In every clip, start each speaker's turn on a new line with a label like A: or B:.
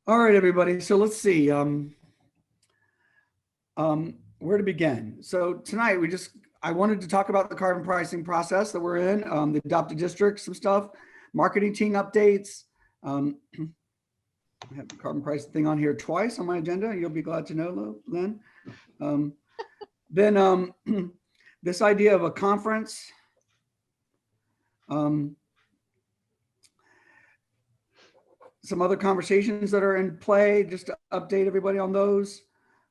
A: All right, everybody. So let's see where to begin. So tonight I wanted to talk about the carbon pricing process that we're in, the adopted districts, some stuff, marketing team updates. I have the carbon pricing thing on here twice on my agenda. You'll be glad to know, Lynn. Then this idea of a conference. Some other conversations that are in play, just to update everybody on those.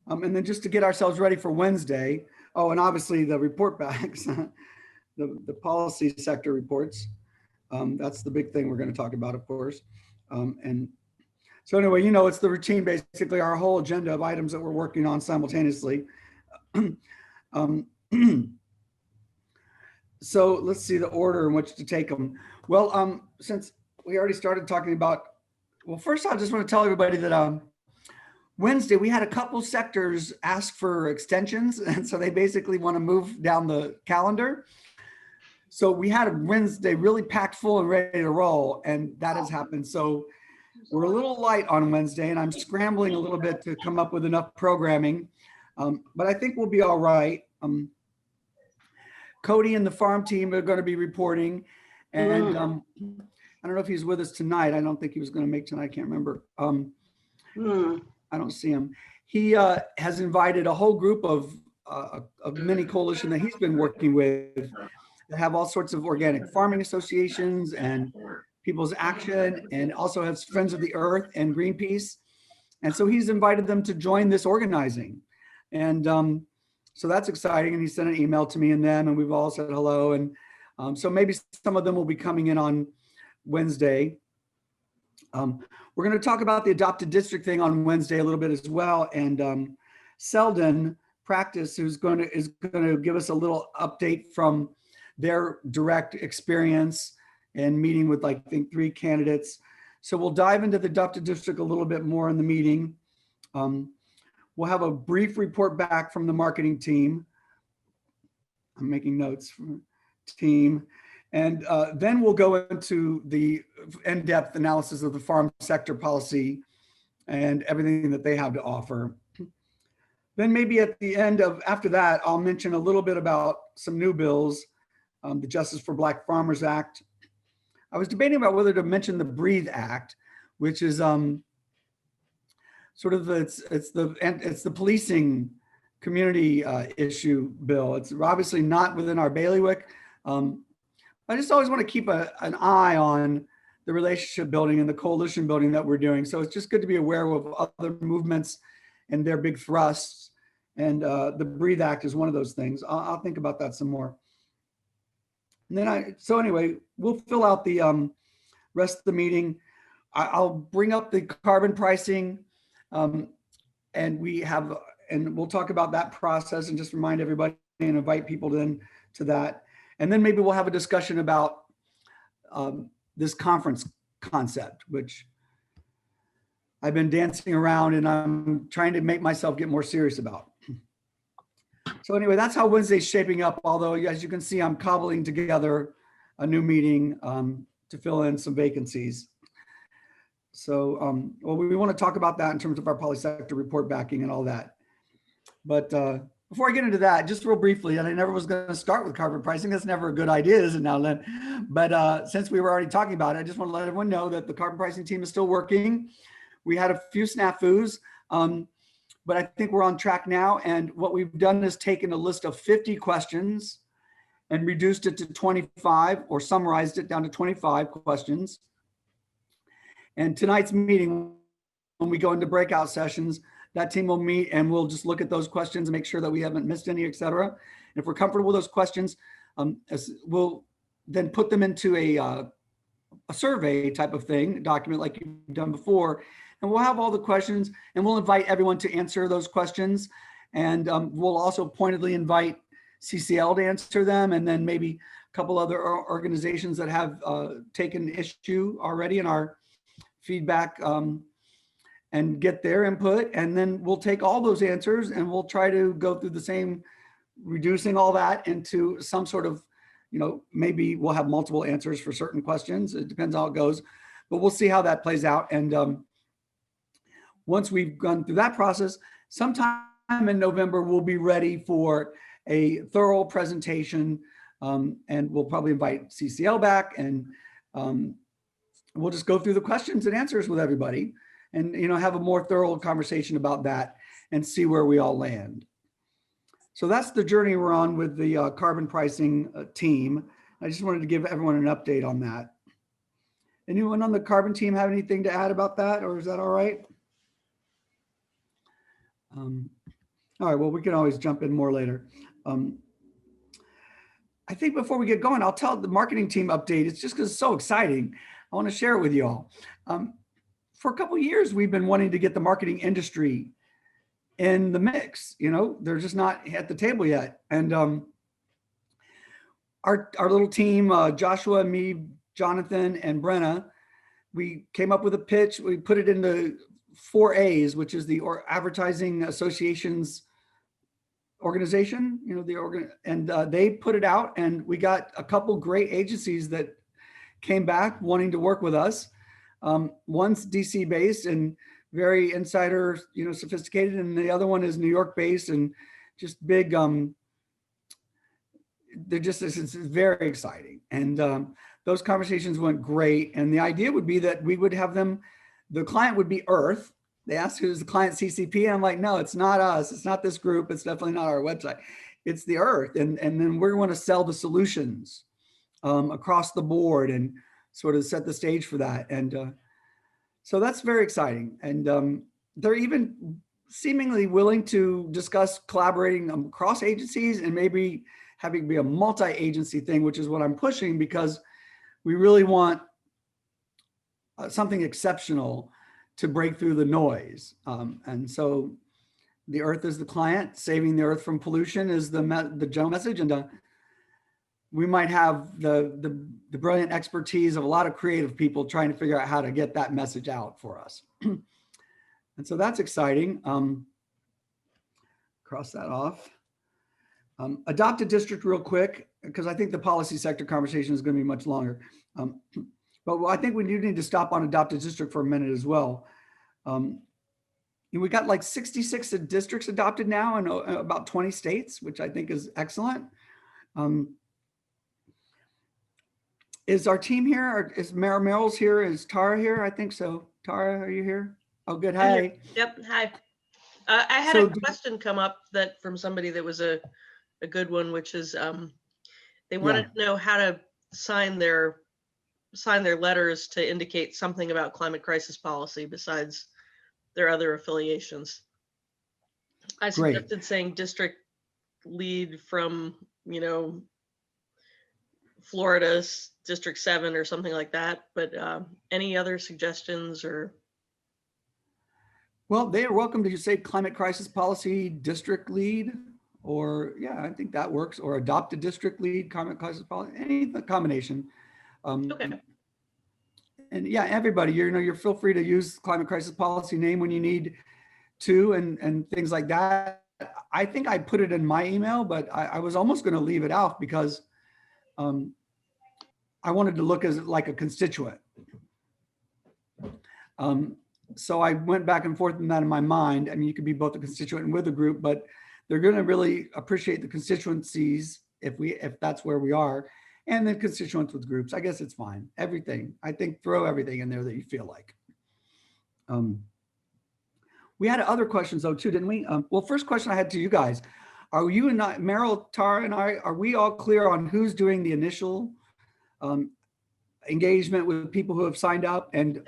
A: And then just to get ourselves ready for Wednesday. Oh, and obviously the report backs, the policy sector reports. That's the big thing we're going to talk about, of course. And so anyway, it's the routine, basically our whole agenda of items that we're working on simultaneously. So let's see the order in which to take them. Well, since we already started talking about, well, first I just want to tell everybody that Wednesday, we had a couple sectors ask for extensions. And so they basically want to move down the calendar. So we had a Wednesday really packed full and ready to roll. And that has happened. So we're a little light on Wednesday and I'm scrambling a little bit to come up with enough programming. But I think we'll be all right. Cody and the farm team are going to be reporting. And I don't know if he's with us tonight. I don't think he was going to make tonight. I can't remember. I don't see him. He has invited a whole group of mini coalition that he's been working with that have all sorts of organic farming associations and People's Action, and also has Friends of the Earth and Greenpeace. And so he's invited them to join this organizing. And so that's exciting. And he sent an email to me and them, and we've all said hello. And so maybe some of them will be coming in on Wednesday. We're going to talk about the adopted district thing on Wednesday a little bit as well. And Selden Practice, is going to give us a little update from their direct experience and meeting with, I think, 3 candidates. So we'll dive into the adopted district a little bit more in the meeting. We'll have a brief report back from the marketing team. I'm making notes from the team. And then we'll go into the in-depth analysis of the farm sector policy and everything that they have to offer. Then maybe at the end after that, I'll mention a little bit about some new bills, the Justice for Black Farmers Act. I was debating about whether to mention the Breathe Act, which is sort of it's the policing community issue bill. It's obviously not within our bailiwick. I just always want to keep an eye on the relationship building and the coalition building that we're doing. So it's just good to be aware of other movements and their big thrusts. And the Breathe Act is one of those things. I'll think about that some more. And then so anyway, we'll fill out the rest of the meeting. I'll bring up the carbon pricing and we'll talk about that process and just remind everybody and invite people then to that. And then maybe we'll have a discussion about this conference concept, which I've been dancing around and I'm trying to make myself get more serious about. So anyway, that's how Wednesday's shaping up. Although, as you can see, I'm cobbling together a new meeting to fill in some vacancies. So, well, we want to talk about that in terms of our polysector report backing and all that. But before I get into that, just real briefly, and I never was going to start with carbon pricing. That's never a good idea, is it now, Lynn? But since we were already talking about it, I just want to let everyone know that the carbon pricing team is still working. We had a few snafus, but I think we're on track now. And what we've done is taken a list of 50 questions and reduced it to 25, or summarized it down to 25 questions. And tonight's meeting, when we go into breakout sessions, that team will meet and we'll just look at those questions and make sure that we haven't missed any, et cetera. And if we're comfortable with those questions, we'll then put them into a survey type of thing, document like you've done before. And we'll have all the questions and we'll invite everyone to answer those questions. And we'll also pointedly invite CCL to answer them. And then maybe a couple other organizations that have taken issue already in our feedback and get their input. And then we'll take all those answers and we'll try to go through the same, reducing all that into some sort of, maybe we'll have multiple answers for certain questions. It depends how it goes, but we'll see how that plays out. And once we've gone through that process, sometime in November, we'll be ready for a thorough presentation, and we'll probably invite CCL back, and we'll just go through the questions and answers with everybody, and have a more thorough conversation about that and see where we all land. So that's the journey we're on with the carbon pricing team. I just wanted to give everyone an update on that. Anyone on the carbon team have anything to add about that, or is that all right? All right, well, we can always jump in more later. I think before we get going, I'll tell the marketing team update. It's just because it's so exciting. I want to share it with you all. For a couple of years, we've been wanting to get the marketing industry in the mix. They're just not at the table yet. And our little team, Joshua, me, Jonathan, and Brenna, we came up with a pitch. We put it into 4A's, which is the Advertising Association's organization, and they put it out, and we got a couple great agencies that came back wanting to work with us. One's DC based and very insider, sophisticated, and the other one is New York based and just big. They're just, it's very exciting. And those conversations went great. And the idea would be that we would have them, the client would be Earth. They asked who's the client, CCP. And I'm like, no, it's not us. It's not this group. It's definitely not our website. It's the Earth. And then we're going to sell the solutions across the board and sort of set the stage for that. And so that's very exciting. And they're even seemingly willing to discuss collaborating across agencies and maybe having be a multi-agency thing, which is what I'm pushing, because we really want something exceptional to break through the noise. And so the Earth is the client, saving the Earth from pollution is the general message. And we might have the brilliant expertise of a lot of creative people trying to figure out how to get that message out for us. And so that's exciting. Cross that off. Adopt a district real quick, because I think the policy sector conversation is going to be much longer. But I think we do need to stop on adopt a district for a minute as well. We got like 66 districts adopted now in about 20 states, which I think is excellent. Is our team here? Or is Meryl's here? Is Tara here? I think so. Tara, are you here? Oh, good. Hi.
B: Yep. Hi. I had a question come up that from somebody that was a good one, which is they wanted to know how to sign their letters to indicate something about climate crisis policy besides their other affiliations. I suggested saying district lead from, Florida District 7 or something like that, but any other suggestions or?
A: Well, they are welcome to say climate crisis policy district lead, or I think that works, or adopt a district lead, climate crisis policy, any combination.
B: Okay.
A: And everybody, you feel free to use climate crisis policy name when you need to, and things like that. I think I put it in my email, but I was almost going to leave it out because I wanted to look as like a constituent. So I went back and forth in that in my mind. I mean, you could be both a constituent and with a group, but they're going to really appreciate the constituencies if that's where we are, and then constituents with groups. I guess it's fine. Everything. I think throw everything in there that you feel like. We had other questions though too, didn't we? Well, first question I had to you guys: are you and I, Meryl, Tara, and I, are we all clear on who's doing the initial engagement with people who have signed up? And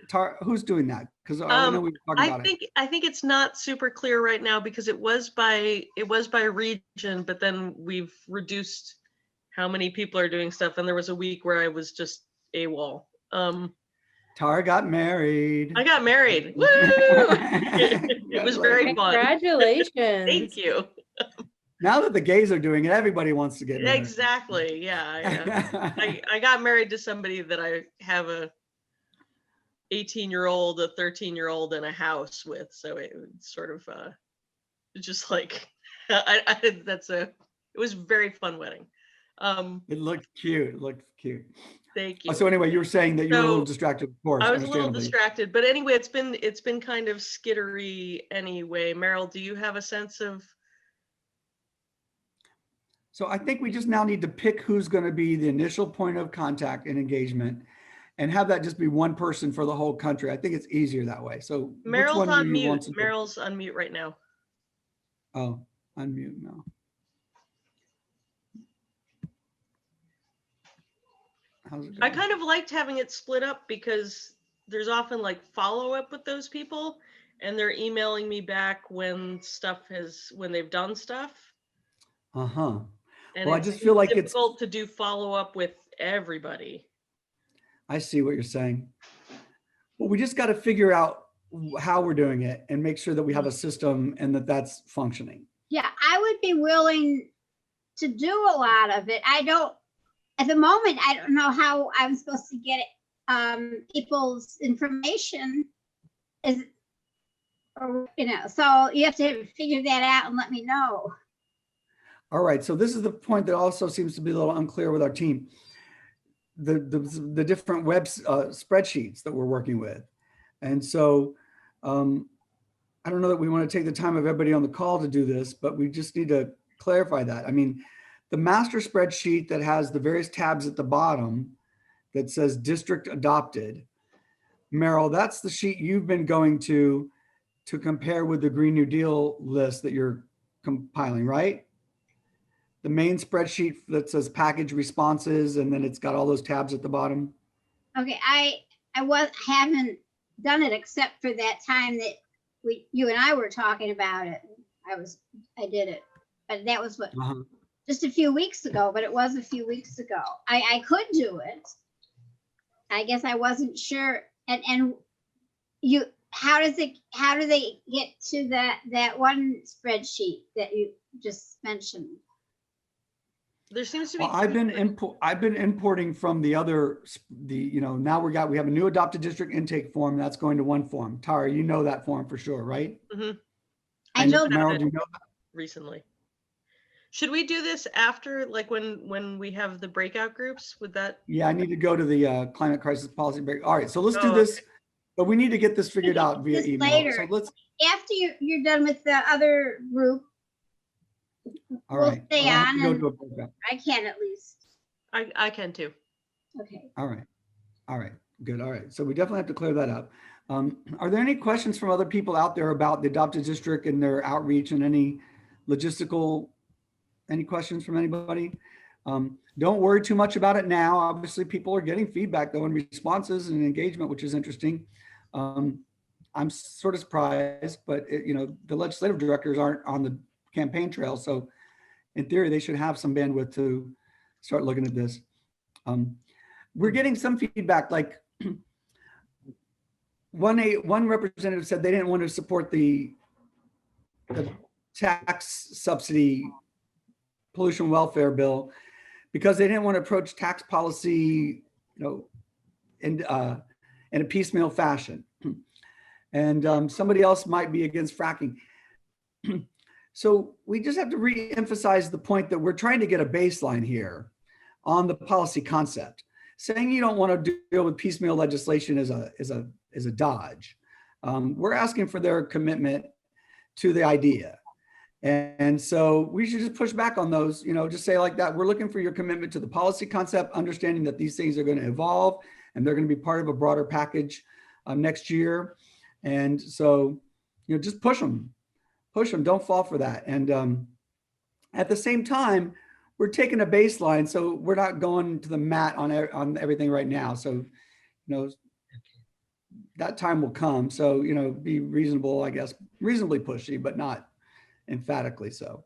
A: Tara, who's doing that? Because I know we were talking about it.
B: I think it's not super clear right now because it was by region, but then we've reduced how many people are doing stuff. And there was a week where I was just AWOL.
A: Tara got married.
B: I got married. Woo! It was very fun.
C: Congratulations.
B: Thank you.
A: Now that the gays are doing it, everybody wants to get married.
B: Exactly. Yeah. I got married to somebody that I have a 18-year-old, a 13-year-old, and a house with. So it sort of just like it was a very fun wedding.
A: It looked cute. It looked cute.
B: Thank you.
A: So anyway, you were saying that you were a little
B: So,
A: distracted, of course,
B: I was a little
A: understandably.
B: distracted, but anyway, it's been kind of skittery anyway. Meryl, do you have a sense of?
A: So I think we just now need to pick who's going to be the initial point of contact and engagement and have that just be one person for the whole country. I think it's easier that way. So which
B: Meryl's
A: one do
B: on
A: you
B: mute.
A: want to do?
B: Meryl's on mute right now.
A: Oh, unmute now. How's it
B: I
A: going?
B: kind of liked having it split up because there's often like follow up with those people and they're emailing me back when they've done stuff.
A: Uh-huh.
B: And
A: Well, I
B: it's
A: just feel like it's,
B: difficult to do follow up with everybody.
A: I see what you're saying. Well, we just got to figure out how we're doing it and make sure that we have a system and that that's functioning.
C: Yeah, I would be willing to do a lot of it. At the moment, I don't know how I'm supposed to get people's information. So you have to figure that out and let me know.
A: All right. So this is the point that also seems to be a little unclear with our team. The different web spreadsheets that we're working with. And so I don't know that we want to take the time of everybody on the call to do this, but we just need to clarify that. I mean, the master spreadsheet that has the various tabs at the bottom that says district adopted, Meryl, that's the sheet you've been going to compare with the Green New Deal list that you're compiling, right? The main spreadsheet that says package responses, and then it's got all those tabs at the bottom.
C: Okay, I haven't done it except for that time that you and I were talking about it. I did it, but that was what just a few weeks ago. But it was a few weeks ago. I could do it. I guess I wasn't sure. And you, how do they get to that one spreadsheet that you just mentioned?
B: There seems to be.
A: Well, I've been importing from the other, now we have a new adopted district intake form that's going to one form. Tara, you know that form for sure, right?
B: Mm-hmm.
C: I know
A: Meryl, do you know that?
B: Recently. Should we do this after, like when we have the breakout groups? Would that?
A: Yeah, I need to go to the climate crisis policy break. All right, so let's do
B: Oh,
A: this,
B: okay.
A: But we need to get this figured out via email.
C: Later.
A: So let's.
C: After you're done with the other group.
A: All right.
C: We'll stay on.
A: Go to a breakout.
C: I can at least.
B: I can too.
C: Okay.
A: All right. Good. All right. So we definitely have to clear that up. Are there any questions from other people out there about the adopted district and their outreach and any questions from anybody? Don't worry too much about it now. Obviously, people are getting feedback though and responses and engagement, which is interesting. I'm sort of surprised, but the legislative directors aren't on the campaign trail. So in theory, they should have some bandwidth to start looking at this. We're getting some feedback, like one representative said they didn't want to support the tax subsidy pollution welfare bill because they didn't want to approach tax policy, in a piecemeal fashion. And somebody else might be against fracking. So we just have to re-emphasize the point that we're trying to get a baseline here on the policy concept. Saying you don't want to deal with piecemeal legislation is a dodge. We're asking for their commitment to the idea. And so we should just push back on those, just say like that. We're looking for your commitment to the policy concept, understanding that these things are going to evolve and they're going to be part of a broader package next year. And so, just push them, don't fall for that. And at the same time, we're taking a baseline. So we're not going to the mat on everything right now. So, that time will come. So, be reasonable, I guess, reasonably pushy, but not emphatically so.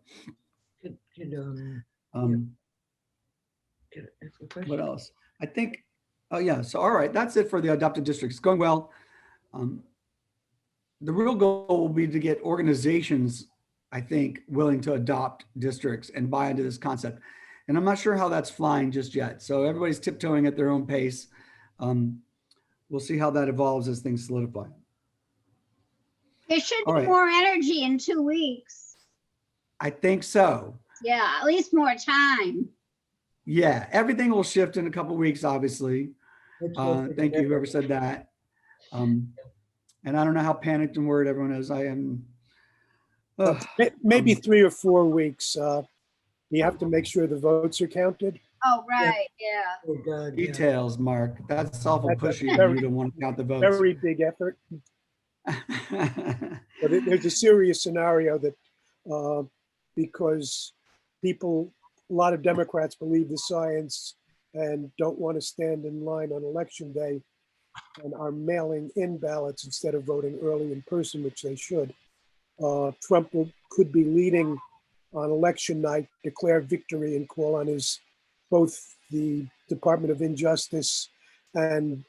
A: What else? I think, oh yeah. So, all right, that's it for the adopted districts. It's going well. The real goal will be to get organizations, I think, willing to adopt districts and buy into this concept. And I'm not sure how that's flying just yet. So everybody's tiptoeing at their own pace. We'll see how that evolves as things solidify.
C: There should be more energy in 2 weeks.
A: I think so.
C: Yeah, at least more time.
A: Yeah, everything will shift in a couple weeks, obviously. Thank you, whoever said that. And I don't know how panicked and worried everyone is. I am.
D: Maybe 3 or 4 weeks. You have to make sure the votes are counted.
C: Oh, right, yeah.
E: Oh, God, yeah.
A: Details, Mark. That's awful
D: That's a
A: pushy of
D: very-
A: you to want to count the votes.
D: Very big effort. But there's a serious scenario that because a lot of Democrats believe the science and don't want to stand in line on election day and are mailing in ballots instead of voting early in person, which they should. Trump could be leading on election night, declare victory, and call on both the Department of Injustice and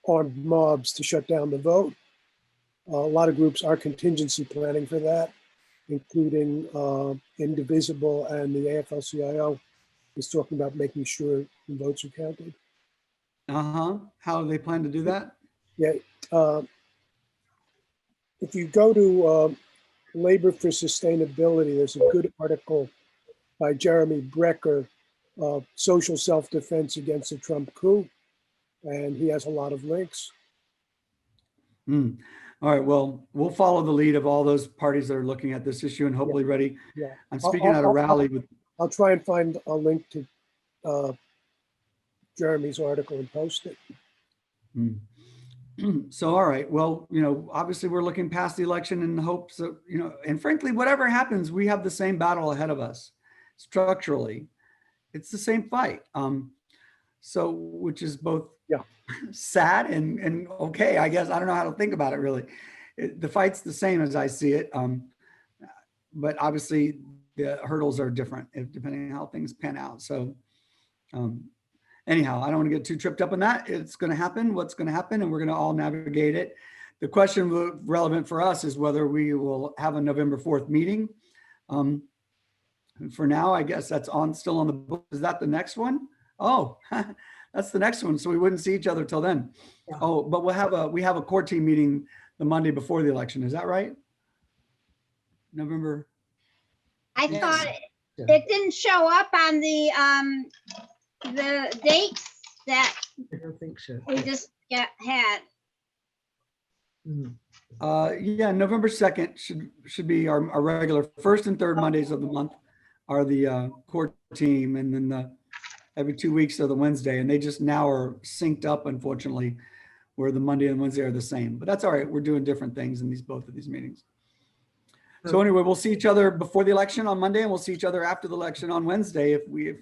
D: armed mobs to shut down the vote. A lot of groups are contingency planning for that, including Indivisible, and the AFL-CIO is talking about making sure the votes are counted.
A: How do they plan to do that?
D: Yeah. If you go to Labor for Sustainability, there's a good article by Jeremy Brecker, Social Self-Defense Against the Trump Coup, and he has a lot of links.
A: All right, well, we'll follow the lead of all those parties that are looking at this issue and hopefully ready.
D: Yeah.
A: I'm speaking at a rally with.
D: I'll try and find a link to Jeremy's article and post it.
A: So, all right, well, obviously we're looking past the election in the hopes of, and frankly, whatever happens, we have the same battle ahead of us structurally. It's the same fight. So, which is both sad and okay, I guess. I don't know how to think about it really. The fight's the same as I see it. But obviously the hurdles are different depending on how things pan out. So, anyhow, I don't want to get too tripped up on that. It's going to happen, what's going to happen, and we're going to all navigate it. The question relevant for us is whether we will have a November 4th meeting. For now, I guess that's still on the book. Is that the next one? Oh, that's the next one. So we wouldn't see each other till then.
E: Yeah.
A: Oh, but we have a core team meeting the Monday before the election. Is that right? November.
C: I
E: Yes.
C: thought it didn't show up on the dates that
E: I don't think so.
C: we just had.
E: Mhm.
A: Yeah, November 2nd should be our regular first and third Mondays of the month are the core team, and then every 2 weeks are the Wednesday, and they just now are synced up, unfortunately, where the Monday and Wednesday are the same. But that's all right. We're doing different things in both of these meetings. So anyway, we'll see each other before the election on Monday, and we'll see each other after the election on Wednesday if we'll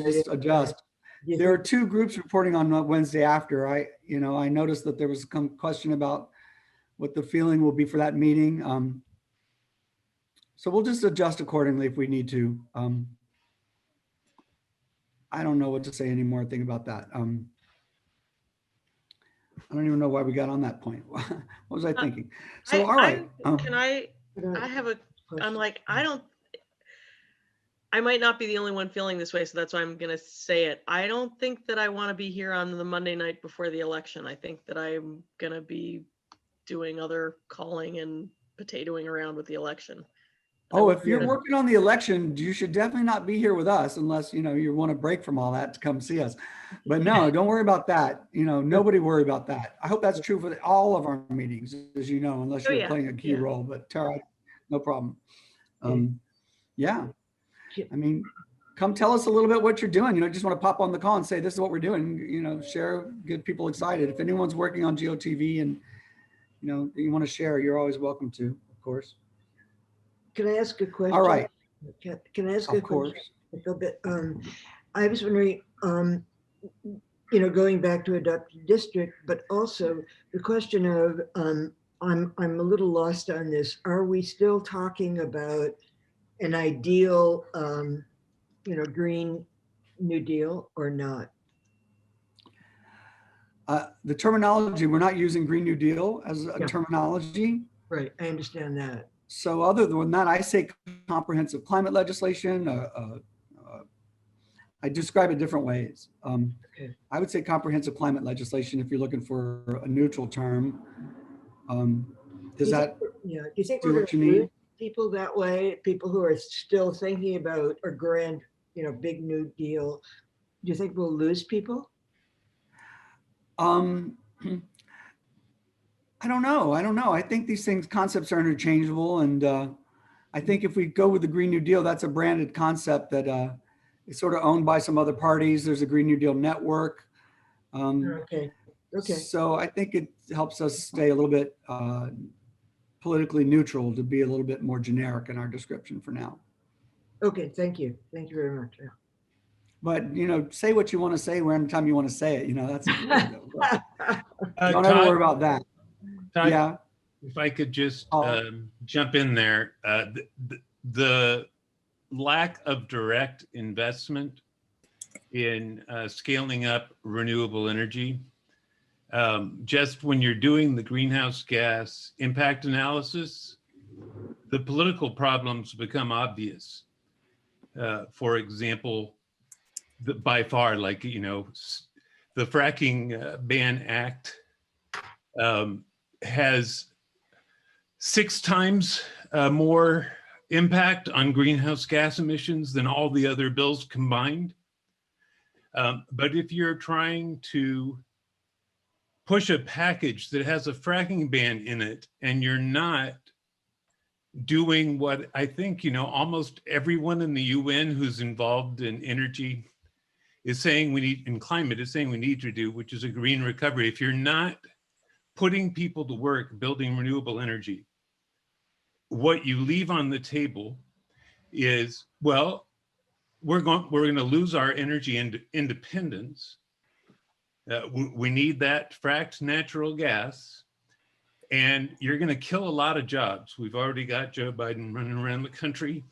A: just adjust. There are 2 groups reporting on Wednesday after. I noticed that there was some question about what the feeling will be for that meeting. So we'll just adjust accordingly if we need to. I don't know what to say anymore. Think about that. I don't even know why we got on that point. What was I thinking? So, all right.
B: I might not be the only one feeling this way, so that's why I'm going to say it. I don't think that I want to be here on the Monday night before the election. I think that I'm going to be doing other calling and potatoing around with the election.
A: Oh, if you're working on the election, you should definitely not be here with us unless, you want a break from all that to come see us. But no, don't worry about that. Nobody worry about that. I hope that's true for all of our meetings, as you know, unless you're playing a key role. But Tara, no problem. Yeah. I mean, come tell us a little bit what you're doing. Just want to pop on the call and say, this is what we're doing, share, get people excited. If anyone's working on GOTV and, you want to share, you're always welcome to, of course.
E: Can I ask a question?
A: All right.
E: Can I ask
A: Of
E: a
A: course.
E: question? A bit. I was wondering, going back to adopted district, but also the question of, I'm a little lost on this. Are we still talking about an ideal, Green New Deal or not?
A: The terminology, we're not using Green New Deal as a terminology.
E: Right, I understand that.
A: So other than that, I say comprehensive climate legislation. I describe it different ways.
E: Okay.
A: I would say comprehensive climate legislation if you're looking for a neutral term. Does that
E: Do you think
A: do
E: we're
A: what
E: going
A: you
E: to
A: need?
E: lose people that way? People who are still thinking about a grand big new deal, do you think we'll lose people?
A: Um, I don't know. I think these concepts are interchangeable. And I think if we go with the Green New Deal, that's a branded concept that is sort of owned by some other parties. There's a Green New Deal network.
E: Okay. Okay.
A: So I think it helps us stay a little bit politically neutral, to be a little bit more generic in our description for now.
E: Okay. Thank you. Thank you very much.
A: But, say what you want to say when time you want to say it. That's don't ever
F: Todd,
A: worry about that.
F: Todd,
A: Yeah.
F: if I could just
A: Oh.
F: jump in there, the lack of direct investment in scaling up renewable energy, just when you're doing the greenhouse gas impact analysis, the political problems become obvious. For example, by far, like, the Fracking Ban Act has 6 times more impact on greenhouse gas emissions than all the other bills combined. But if you're trying to push a package that has a fracking ban in it, and you're not doing what I think, almost everyone in the UN who's involved in energy is saying we need, in climate is saying we need to do, which is a green recovery. If you're not putting people to work building renewable energy, what you leave on the table is, well, we're going to lose our energy independence. We need that fracked natural gas, and you're going to kill a lot of jobs. We've already got Joe Biden running around the country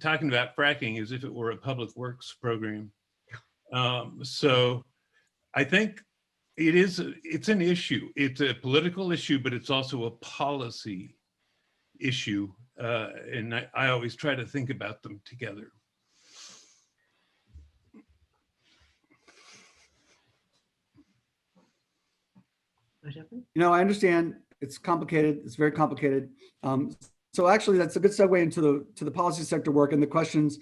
F: talking about fracking as if it were a public works program. So I think it's an issue. It's a political issue, but it's also a policy issue. And I always try to think about them together.
E: What happened?
A: I understand it's complicated. It's very complicated. So actually, that's a good segue into the policy sector work and the questions.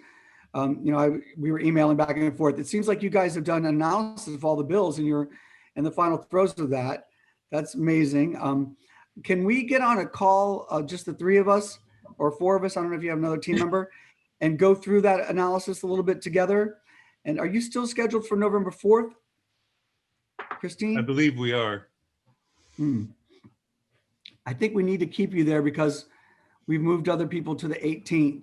A: We were emailing back and forth. It seems like you guys have done an analysis of all the bills, and you're in the final throes of that. That's amazing. Can we get on a call, just the 3 of us or 4 of us? I don't know if you have another team member, and go through that analysis a little bit together. And are you still scheduled for November 4th, Christine?
F: I believe we are.
A: I think we need to keep you there because we've moved other people to the 18th.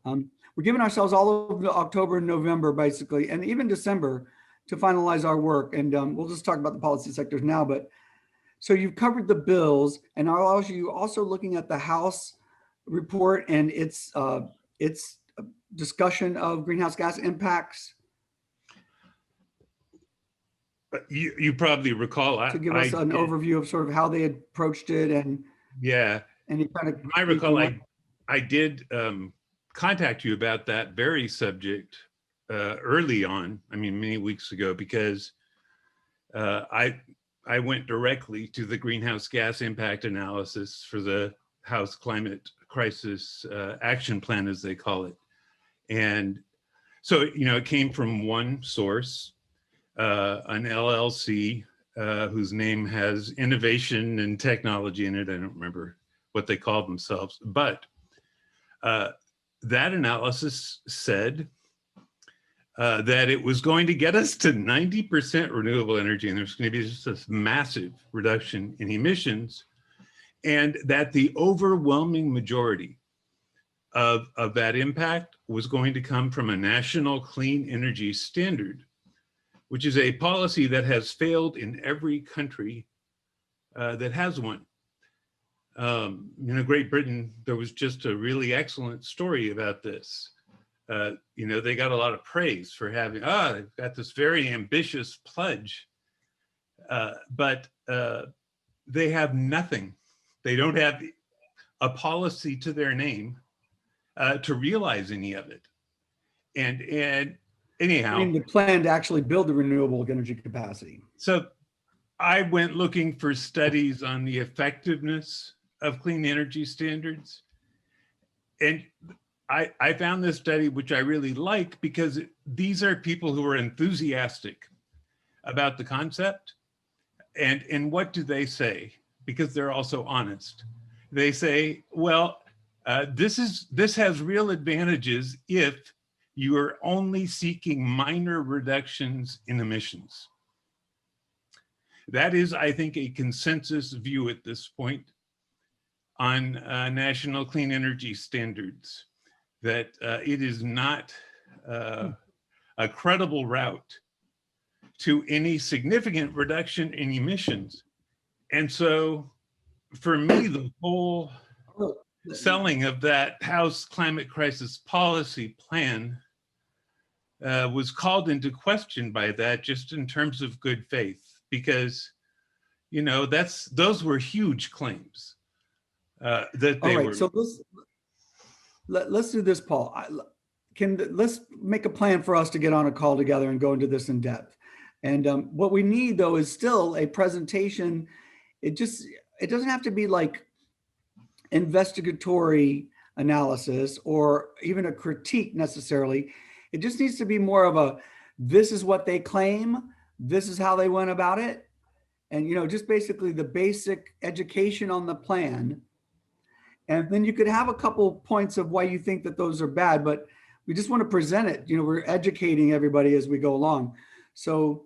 A: We're giving ourselves all of October and November, basically, and even December to finalize our work. And we'll just talk about the policy sectors now. But so you've covered the bills, and are you also looking at the House report and its discussion of greenhouse gas impacts?
F: You probably recall
A: To give us an overview of sort of how they approached it, and any kind of.
F: I recall I did contact you about that very subject early on. I mean, many weeks ago, because I went directly to the greenhouse gas impact analysis for the House Climate Crisis Action Plan, as they call it, and so it came from one source. An LLC whose name has innovation and technology in it. I don't remember what they called themselves, but that analysis said that it was going to get us to 90% renewable energy, and there's going to be just this massive reduction in emissions, and that the overwhelming majority of that impact was going to come from a national clean energy standard, which is a policy that has failed in every country that has one. Great Britain, there was just a really excellent story about this. They got a lot of praise for having, they've got this very ambitious pledge, but they have nothing. They don't have a policy to their name to realize any of it. And anyhow,
A: I mean, the plan to actually build the renewable energy capacity.
F: So I went looking for studies on the effectiveness of clean energy standards. And I found this study, which I really like, because these are people who are enthusiastic about the concept. And what do they say? Because they're also honest. They say, well, this has real advantages if you are only seeking minor reductions in emissions. That is, I think, a consensus view at this point on national clean energy standards, that it is not a credible route to any significant reduction in emissions. And so for me, the whole selling of that House Climate Crisis Policy Plan was called into question by that, just in terms of good faith, because, you know, those were huge claims that they were.
A: So let's do this, Paul. Let's make a plan for us to get on a call together and go into this in depth. And what we need, though, is still a presentation. It doesn't have to be like investigatory analysis or even a critique necessarily. It just needs to be more of a, this is what they claim, this is how they went about it. And, you know, just basically the basic education on the plan. And then you could have a couple points of why you think that those are bad, but we just want to present it. You know, we're educating everybody as we go along. So,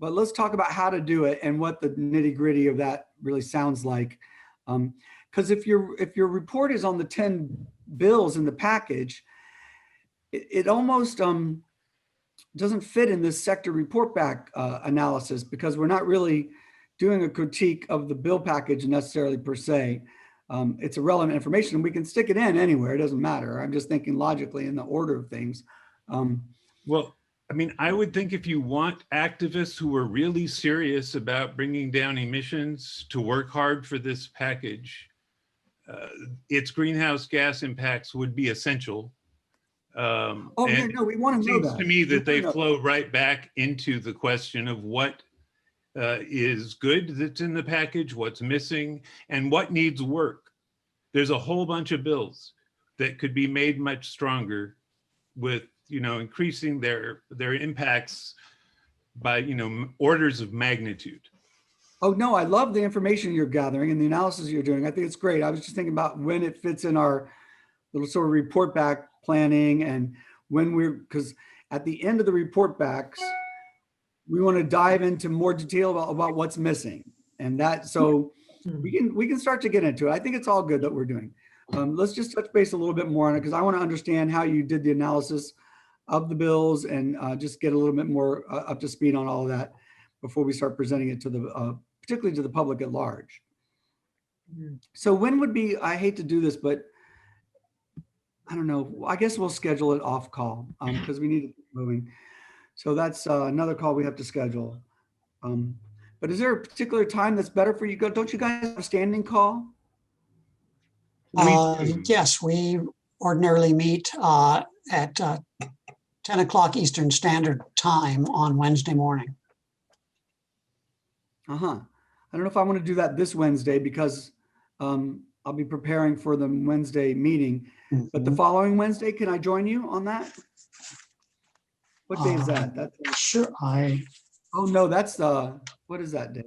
A: but let's talk about how to do it and what the nitty gritty of that really sounds like. Because if your report is on the 10 bills in the package, it almost doesn't fit in this sector report back analysis, because we're not really doing a critique of the bill package necessarily per se. It's irrelevant information, and we can stick it in anywhere. It doesn't matter. I'm just thinking logically in the order of things.
F: Well, I mean, I would think if you want activists who are really serious about bringing down emissions to work hard for this package, its greenhouse gas impacts would be essential.
A: Yeah, no, we want to know that.
F: It seems to me that they flow right back into the question of what is good that's in the package, what's missing, and what needs work. There's a whole bunch of bills that could be made much stronger with, you know, increasing their impacts by, you know, orders of magnitude.
A: Oh, no, I love the information you're gathering and the analysis you're doing. I think it's great. I was just thinking about when it fits in our little sort of report back planning, and when because at the end of the report backs, we want to dive into more detail about what's missing. And that, so we can start to get into it. I think it's all good that we're doing. Let's just touch base a little bit more on it, because I want to understand how you did the analysis of the bills and just get a little bit more up to speed on all of that before we start presenting it to the, particularly to the public at large. So when would be, I hate to do this, but I don't know, I guess we'll schedule it off call because we need to keep moving. So that's another call we have to schedule. But is there a particular time that's better for you? Don't you guys have a standing call?
G: Yes, we ordinarily meet at 10 o'clock Eastern Standard Time on Wednesday morning.
A: I don't know if I want to do that this Wednesday, because I'll be preparing for the Wednesday meeting. But the following Wednesday, can I join you on that? What day is that? That's
G: sure.
A: Oh no, that's what is that day?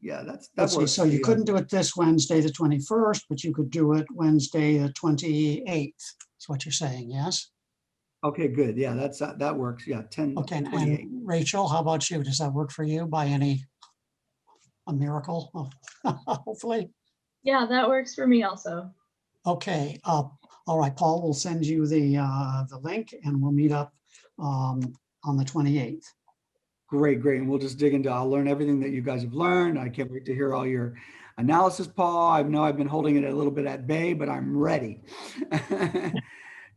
A: Yeah, that works.
G: So you couldn't do it this Wednesday, the 21st, but you could do it Wednesday, the 28th. That's what you're saying, yes?
A: Okay, good. Yeah, that works. Yeah, 10.
G: Okay, and Rachel, how about you? Does that work for you by a miracle? Hopefully.
H: Yeah, that works for me also.
G: Okay. All right, Paul, we'll send you the link and we'll meet up on the 28th.
A: Great. And we'll just dig into, I'll learn everything that you guys have learned. I can't wait to hear all your analysis, Paul. I know I've been holding it a little bit at bay, but I'm ready to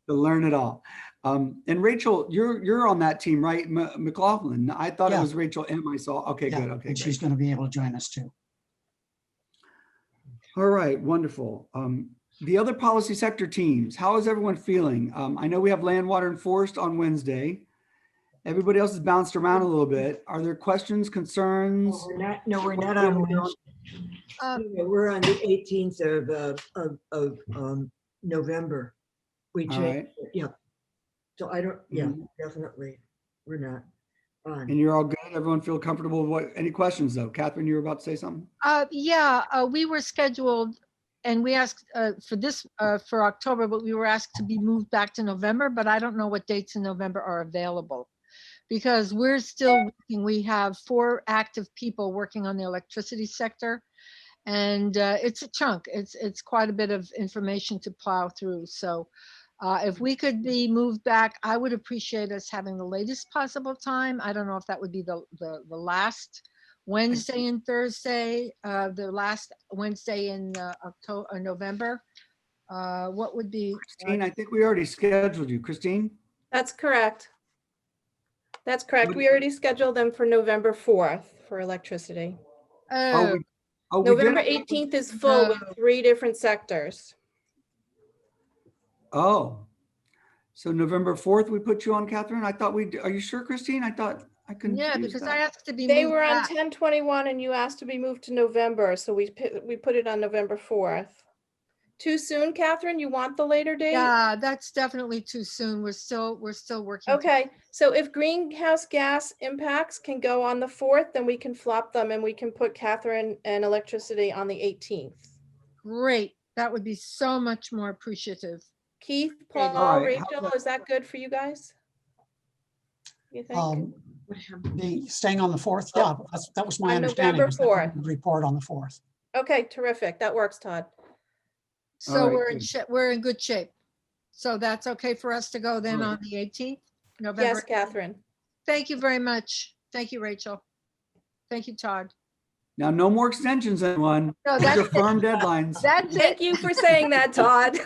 A: learn it all. And Rachel, you're on that team, right? McLaughlin. I thought it was Rachel M. I saw. Okay, good. Okay,
G: and she's going to be able to join us too.
A: All right, wonderful. The other policy sector teams, how is everyone feeling? I know we have land, water, and forest on Wednesday. Everybody else has bounced around a little bit. Are there questions, concerns?
E: No, we're not on Wednesday. We're on the 18th of November. We
A: All
E: changed,
A: right.
E: yeah. So I don't, yeah,
A: Mhm.
E: definitely, we're not on.
A: And you're all good? Everyone feel comfortable with what, any questions though? Catherine, you were about to say something?
I: We were scheduled and we asked for this for October, but we were asked to be moved back to November, but I don't know what dates in November are available because we're still working. We have 4 active people working on the electricity sector and it's a chunk. It's quite a bit of information to plow through. So if we could be moved back, I would appreciate us having the latest possible time. I don't know if that would be the last Wednesday and Thursday, the last Wednesday in October, November. What would be?
A: Christine, I think we already scheduled you. Christine?
J: That's correct. That's correct. We already scheduled them for November 4th for electricity.
I: Oh,
A: We
J: November
A: did?
J: 18th is full with 3 different sectors.
A: Oh, so November 4th, we put you on, Catherine? I thought are you sure, Christine? I thought I confused
I: yeah, because I
A: that.
I: asked to be
J: They
I: moved
J: were on
I: back.
J: 10/21 and you asked to be moved to November, so we put it on November 4th. Too soon, Catherine? You want the later date?
I: Yeah, that's definitely too soon. We're still working.
J: Okay, so if greenhouse gas impacts can go on the 4th, then we can flop them and we can put Catherine and electricity on the 18th.
I: Great. That would be so much more appreciative.
J: Keith,
I: All
J: Paul,
A: right, how's
J: Rachel,
A: that?
J: is that good for you guys? You think?
G: The staying on the 4th, yeah, that was my
J: On
G: understanding.
J: November
G: was that we
J: 4th.
G: would Report on the 4th.
J: Okay, terrific. That works, Todd.
I: So
A: right,
I: we're in good shape. So that's okay for us to go then
A: All right.
I: on the 18th, November.
J: Yes, Catherine.
I: Thank you very much. Thank you, Rachel. Thank you, Todd.
A: Now, no more extensions, everyone.
I: No,
A: These are
I: that's it.
A: firm deadlines.
I: That's
J: Thank
I: it.
J: you for saying that, Todd.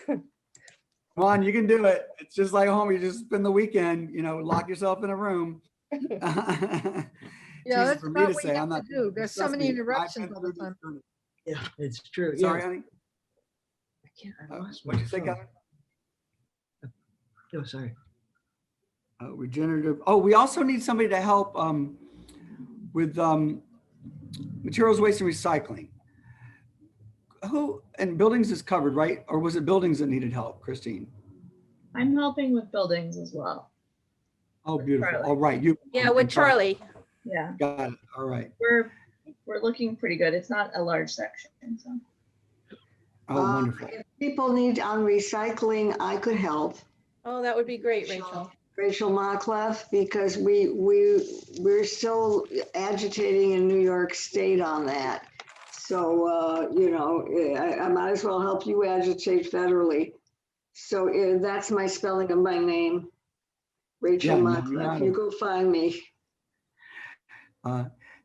A: Come on, you can do it. It's just like home. You just spend the weekend, lock yourself in a room.
I: Yeah,
A: Easy
I: that's
A: for me
I: not
A: to
I: what
A: say.
I: you
A: I'm
I: have
A: not.
I: to do. There's so
A: trust
I: many
A: me,
I: interruptions
A: I've
I: all
A: been
I: the
A: through
I: time.
A: this journey.
E: Yeah, it's true.
A: Sorry,
E: Yeah.
A: honey.
E: I lost
A: What'd
E: my
A: you say,
E: phone.
A: Catherine?
E: Oh, sorry.
A: Regenerative. Oh, we also need somebody to help with materials waste and recycling. Who, and buildings is covered, right? Or was it buildings that needed help, Christine?
H: I'm helping with buildings as well.
A: Oh, beautiful.
H: Charlie.
A: All right. You.
J: Yeah, with
A: and Charlie.
J: Charlie.
H: Yeah,
A: Got it. All right.
H: we're looking pretty good. It's not a large section, so.
A: Oh, wonderful.
K: If people need on recycling, I could help.
J: Oh, that would be great, Rachel.
K: Rachel Mockleff, because we're still agitating in New York State on that. So, I might as well help you agitate federally. So that's my spelling of my name, Rachel
A: Yeah,
K: Mockleff. You go find me.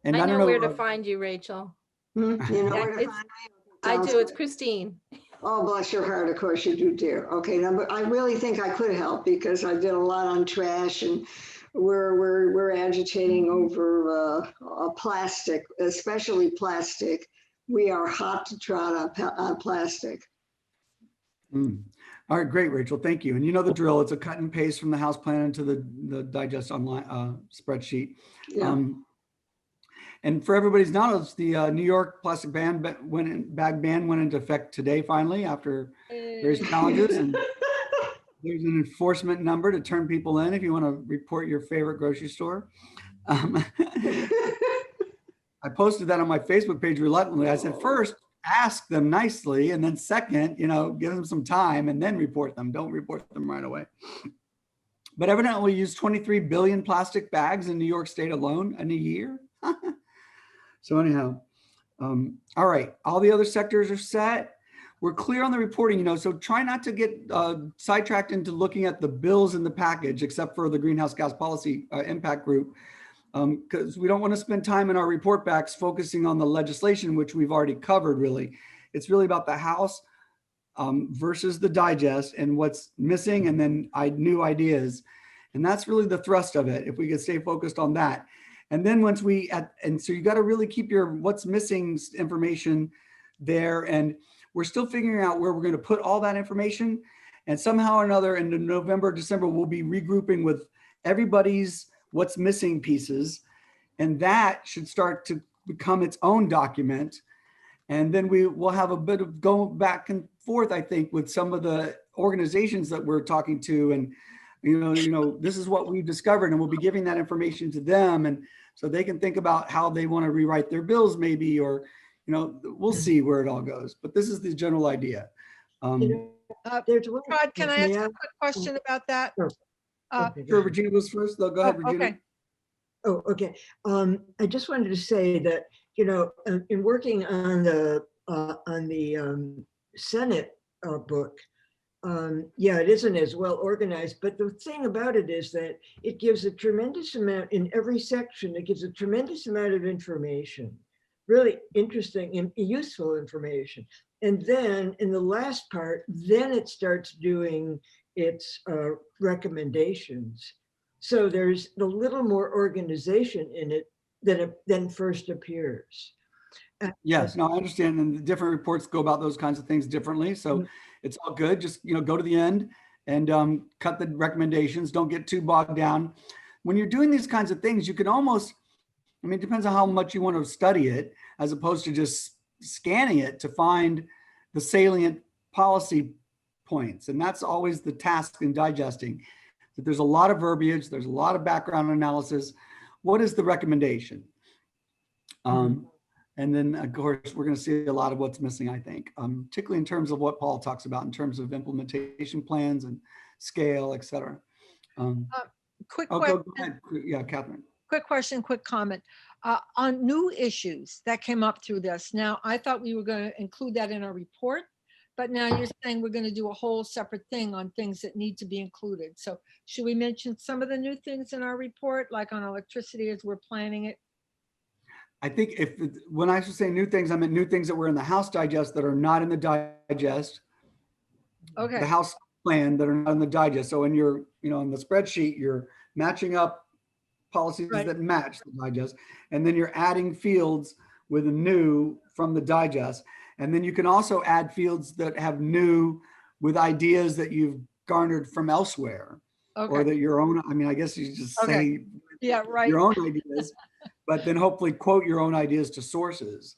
A: And
J: I
A: don't
J: know where to find you, Rachel.
K: You know where to
J: It's-
K: find me?
J: I
K: Sounds
J: do. It's
K: good.
J: Christine.
K: Oh, bless your heart. Of course you do, dear. Okay, now, but I really think I could help because I did a lot on trash and we're agitating over plastic, especially plastic. We are hot to trot on plastic.
A: All right, great, Rachel. Thank you. And you know the drill. It's a cut and paste from the house plan into the digest online spreadsheet.
K: Yeah.
A: And for everybody's knowledge, the New York plastic bag ban went into effect today, finally, after various challenges. And there's an enforcement number to turn people in if you want to report your favorite grocery store. I posted that on my Facebook page reluctantly. I said, first, ask them nicely. And then second, give them some time and then report them. Don't report them right away. But evidently we use 23 billion plastic bags in New York State alone in a year. So anyhow, all right, all the other sectors are set. We're clear on the reporting, so try not to get sidetracked into looking at the bills in the package, except for the greenhouse gas policy impact group, because we don't want to spend time in our report backs focusing on the legislation, which we've already covered really. It's really about the House versus the digest and what's missing and then new ideas. And that's really the thrust of it, if we could stay focused on that. And then once so you got to really keep your what's missing information there. And we're still figuring out where we're going to put all that information. And somehow or another in November, December, we'll be regrouping with everybody's what's missing pieces. And that should start to become its own document. And then we will have a bit of going back and forth, I think, with some of the organizations that we're talking to, and this is what we've discovered, and we'll be giving that information to them, and so they can think about how they want to rewrite their bills, maybe, or we'll see where it all goes. But this is the general idea.
E: There's one.
I: Todd, can I
E: may
I: ask a quick question about that?
E: Sure.
I: Uh,
E: Okay, go
A: Sure,
E: ahead.
A: Regina goes first. Though. Go ahead, Regina.
I: Okay.
E: Oh, okay. I just wanted to say that, in working on the Senate book, yeah, it isn't as well organized, but the thing about it is that it gives a tremendous amount in every section. It gives a tremendous amount of information, really interesting and useful information. And then in the last part, then it starts doing its recommendations. So there's a little more organization in it than first appears.
A: Yes, no, I understand. And the different reports go about those kinds of things differently. So it's all good. Just, go to the end and cut the recommendations. Don't get too bogged down. When you're doing these kinds of things, you can almost, it depends on how much you want to study it, as opposed to just scanning it to find the salient policy points. And that's always the task in digesting. That there's a lot of verbiage, there's a lot of background analysis. What is the recommendation? And then, of course, we're going to see a lot of what's missing, I think, particularly in terms of what Paul talks about in terms of implementation plans and scale, et cetera.
I: Quick
A: Go
I: question.
A: ahead. Yeah, Catherine.
I: Quick question, quick comment. On new issues that came up through this. Now, I thought we were going to include that in our report, but now you're saying we're going to do a whole separate thing on things that need to be included. So should we mention some of the new things in our report, like on electricity as we're planning it?
A: I think when I should say new things, I meant new things that were in the House Digest that are not in the Digest.
I: Okay.
A: The House plan that are not in the Digest. So in your, in the spreadsheet, you're matching up policies that match the Digest, and then you're adding fields with a new from the Digest. And then you can also add fields that have new with ideas that you've garnered from elsewhere, or that your own, I guess you just say your own ideas, but then hopefully quote your own ideas to sources.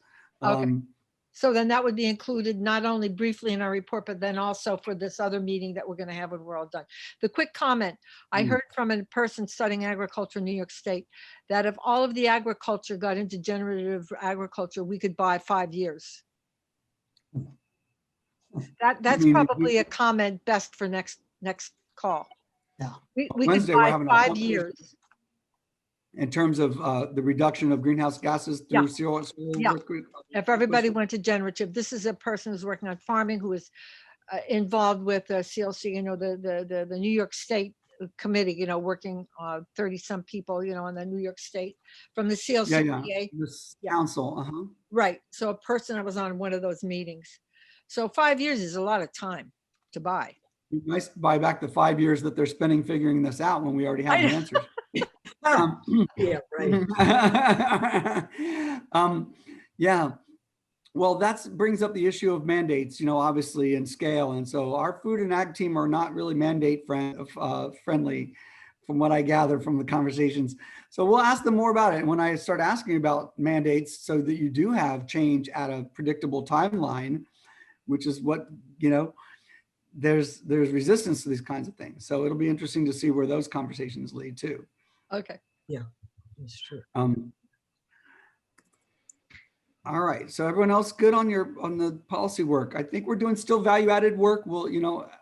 I: So then that would be included not only briefly in our report, but then also for this other meeting that we're going to have when we're all done. The quick comment, I heard from a person studying agriculture in New York State that if all of the agriculture got into generative agriculture, we could buy 5 years. That's probably a comment best for next call.
G: Yeah.
I: We could buy 5 years.
A: In terms of the reduction of greenhouse gases through soil work.
I: If everybody went to generative, this is a person who's working on farming, who is involved with CLC, the New York State committee, working 30 some people, in the New York State from the CLCPA.
A: This council.
I: Right. So a person that was on one of those meetings. So 5 years is a lot of time to buy.
A: It's nice to buy back the 5 years that they're spending figuring this out when we already have the answers.
E: Yeah, right.
A: Yeah. Well, that brings up the issue of mandates, obviously, and scale. And so our food and ag team are not really mandate friendly, from what I gather from the conversations. So we'll ask them more about it. And when I start asking about mandates, so that you do have change at a predictable timeline, which is what, there's resistance to these kinds of things. So it'll be interesting to see where those conversations lead to.
I: Okay.
E: Yeah, that's true.
A: All right. So everyone else good on the policy work? I think we're doing still value added work. Well,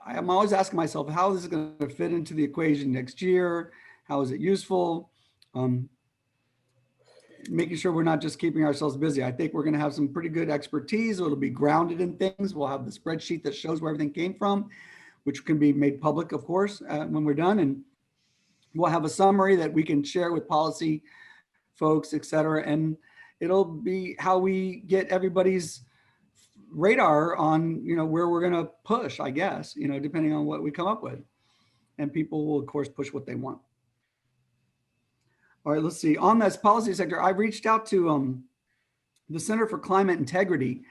A: I'm always asking myself, how is it going to fit into the equation next year? How is it useful? Making sure we're not just keeping ourselves busy. I think we're going to have some pretty good expertise. It'll be grounded in things. We'll have the spreadsheet that shows where everything came from, which can be made public, of course, when we're done. And we'll have a summary that we can share with policy folks, et cetera. And it'll be how we get everybody's radar on, where we're going to push, I guess, depending on what we come up with. And people will, of course, push what they want. All right, let's see. On this policy sector, I've reached out to the Center for Climate Integrity,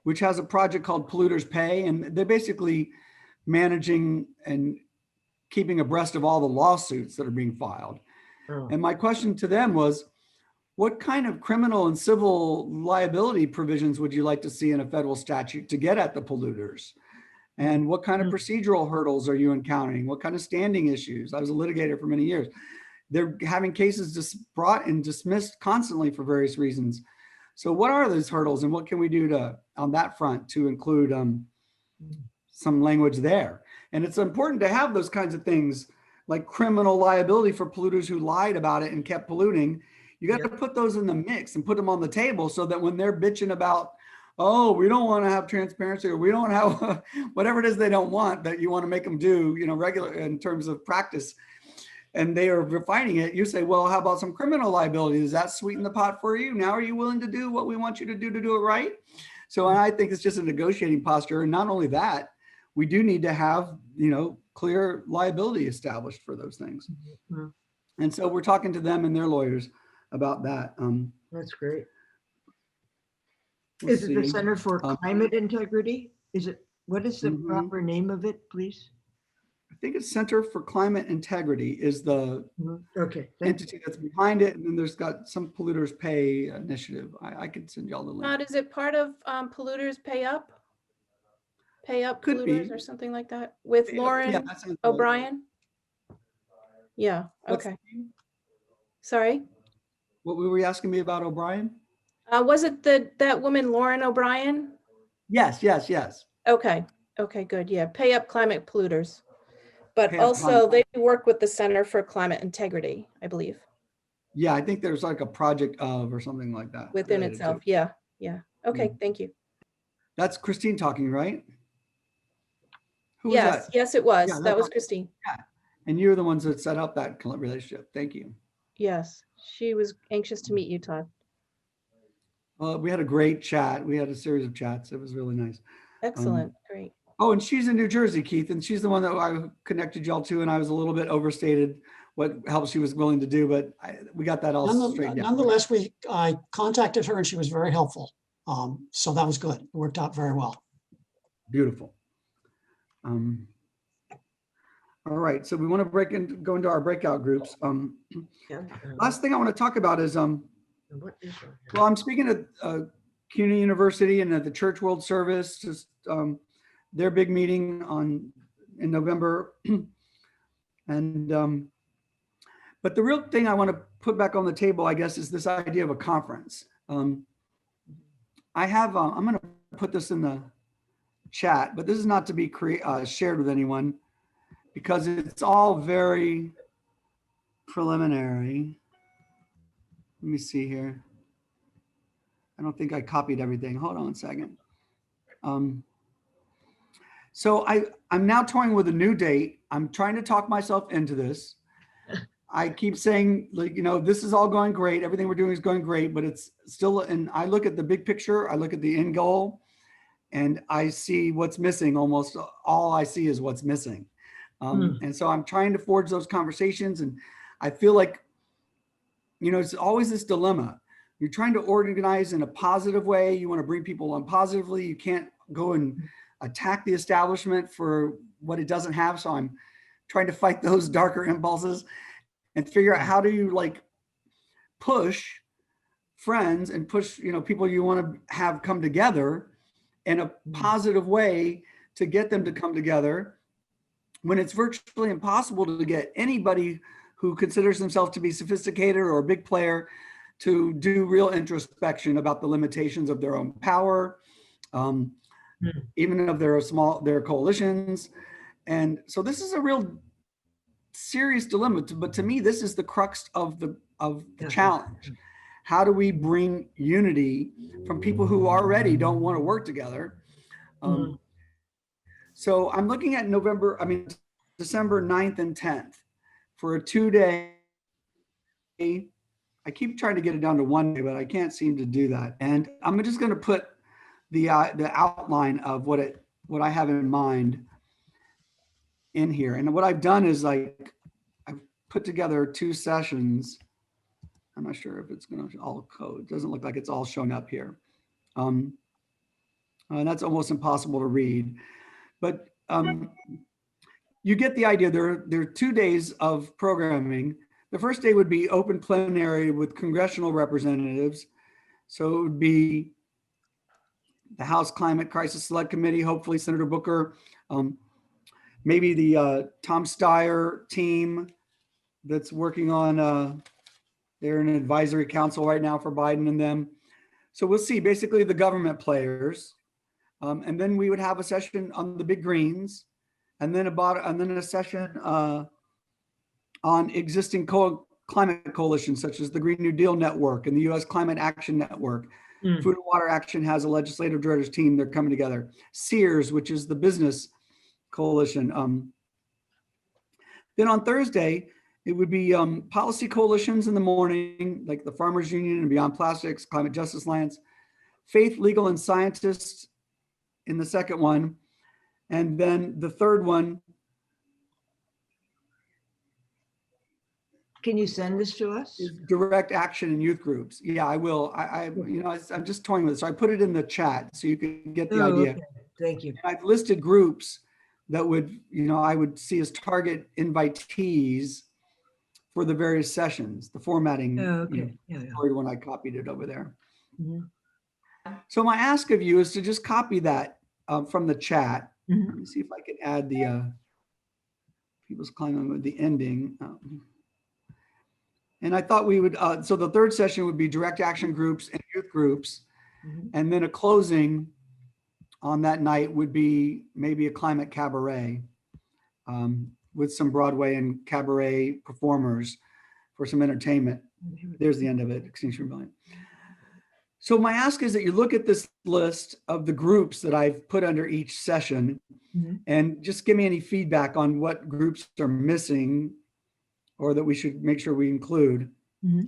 A: which has a project called Polluters Pay, and they're basically managing and keeping abreast of all the lawsuits that are being filed. Oh. And my question to them was, what kind of criminal and civil liability provisions would you like to see in a federal statute to get at the polluters? And what kind of procedural hurdles are you encountering? What kind of standing issues? I was a litigator for many years. They're having cases just brought and dismissed constantly for various reasons. So what are those hurdles and what can we do to on that front to include some language there? And it's important to have those kinds of things like criminal liability for polluters who lied about it and kept polluting. You got to put those in the mix and put them on the table so that when they're bitching about, oh, we don't want to have transparency or we don't have whatever it is they don't want that you want to make them do, you know, regular in terms of practice, and they are refining it, you say, well, how about some criminal liability? Does that sweeten the pot for you? Now, are you willing to do what we want you to do it right? So I think it's just a negotiating posture. And not only that, we do need to have, you know, clear liability established for those things. And so we're talking to them and their lawyers about that.
E: That's great. Is it the Center for Climate Integrity? Is it, what is the proper name of it, please?
A: I think it's Center for Climate Integrity is the entity that's behind it. And then there's got some Polluters Pay initiative. I could send y'all the link.
J: Is it part of Polluters Pay Up? Pay Up
A: Could
J: Polluters
A: be.
J: or something like that with Lauren
A: that sounds right.
J: O'Brien? Yeah,
A: What's
J: okay.
A: the name?
J: Sorry.
A: What were you asking me about O'Brien?
J: Was it that woman, Lauren O'Brien?
A: Yes.
J: Okay, good. Yeah, Pay Up Climate Polluters. But
A: Pay Up
J: also
A: Climate.
J: they work with the Center for Climate Integrity, I believe.
A: Yeah, I think there's like a project of or something like that.
J: Within
A: related to
J: itself,
A: it.
J: yeah. Okay, thank you.
A: That's Christine talking, right? Who was that?
J: Yes, it was.
A: Yeah,
J: That was Christine.
A: And you're the ones that set up that relationship. Thank you.
J: Yes, she was anxious to meet you, Todd.
A: We had a great chat. We had a series of chats. It was really nice.
J: Excellent, great.
A: Oh, and she's in New Jersey, Keith, and she's the one that I connected y'all to, and I was a little bit overstated what help she was willing to do, but we got that all straightened out.
G: Nonetheless, I contacted her and she was very helpful. So that was good. It worked out very well.
A: Beautiful. All right, so we want to go into our breakout groups. Last thing I want to talk about is, well, I'm speaking at CUNY University and at the Church World Service, just their big meeting in November. And but the real thing I want to put back on the table, I guess, is this idea of a conference. I have, I'm going to put this in the chat, but this is not to be shared with anyone because it's all very preliminary. Let me see here. I don't think I copied everything. Hold on a second. So I'm now toying with a new date. I'm trying to talk myself into this. I keep saying, like, you know, this is all going great. Everything we're doing is going great, but it's still, and I look at the big picture, I look at the end goal, and I see what's missing. Almost all I see is what's missing. And so I'm trying to forge those conversations. And I feel like, you know, it's always this dilemma. You're trying to organize in a positive way. You want to bring people on positively. You can't go and attack the establishment for what it doesn't have. So I'm trying to fight those darker impulses and figure out how do you like push friends and push, you know, people you want to have come together in a positive way to get them to come together when it's virtually impossible to get anybody who considers themselves to be sophisticated or a big player to do real introspection about the limitations of their own power, even if they're their coalitions. And so this is a real serious dilemma, but to me, this is the crux of the challenge. How do we bring unity from people who already don't want to work together? So I'm looking at December 9th and 10th for a 2-day. I keep trying to get it down to 1 day, but I can't seem to do that. And I'm just going to put the outline of what I have in mind in here. And what I've done is I've put together 2 sessions. I'm not sure if it's going to all code. It doesn't look like it's all showing up here. And that's almost impossible to read. But you get the idea. There are 2 days of programming. The first day would be open plenary with congressional representatives. So it would be the House Climate Crisis Select Committee, hopefully Senator Booker, maybe the Tom Steyer team that's working on, they're in an advisory council right now for Biden and them. So we'll see, basically the government players. And then we would have a session on the big greens, and then a session on existing climate coalitions such as the Green New Deal Network and the U.S. Climate Action Network. Food and Water Action has a legislative directors team. They're coming together. Sears, which is the business coalition. Then on Thursday, it would be policy coalitions in the morning, like the Farmers Union and Beyond Plastics, Climate Justice Alliance, Faith, Legal, and Scientists in the second one. And then the third one.
E: Can you send this to us?
A: Is direct action in youth groups. Yeah, I will. I'm just toying with it. So I put it in the chat so you can get the idea.
E: Okay. Thank you.
A: I've listed groups that would, I would see as target invitees for the various sessions, the formatting.
E: Okay.
A: When I copied it over there.
E: Mhm.
A: So my ask of you is to just copy that from the chat.
E: Mhm.
A: Let me see if I can add the people's climate with the ending. And I thought we would, so the third session would be direct action groups and youth groups.
E: Mhm.
A: And then a closing on that night would be maybe a climate cabaret with some Broadway and cabaret performers for some entertainment. There's the end of it, Extinction Rebellion. So my ask is that you look at this list of the groups that I've put under each session and just give me any feedback on what groups are missing or that we should make sure we include. We're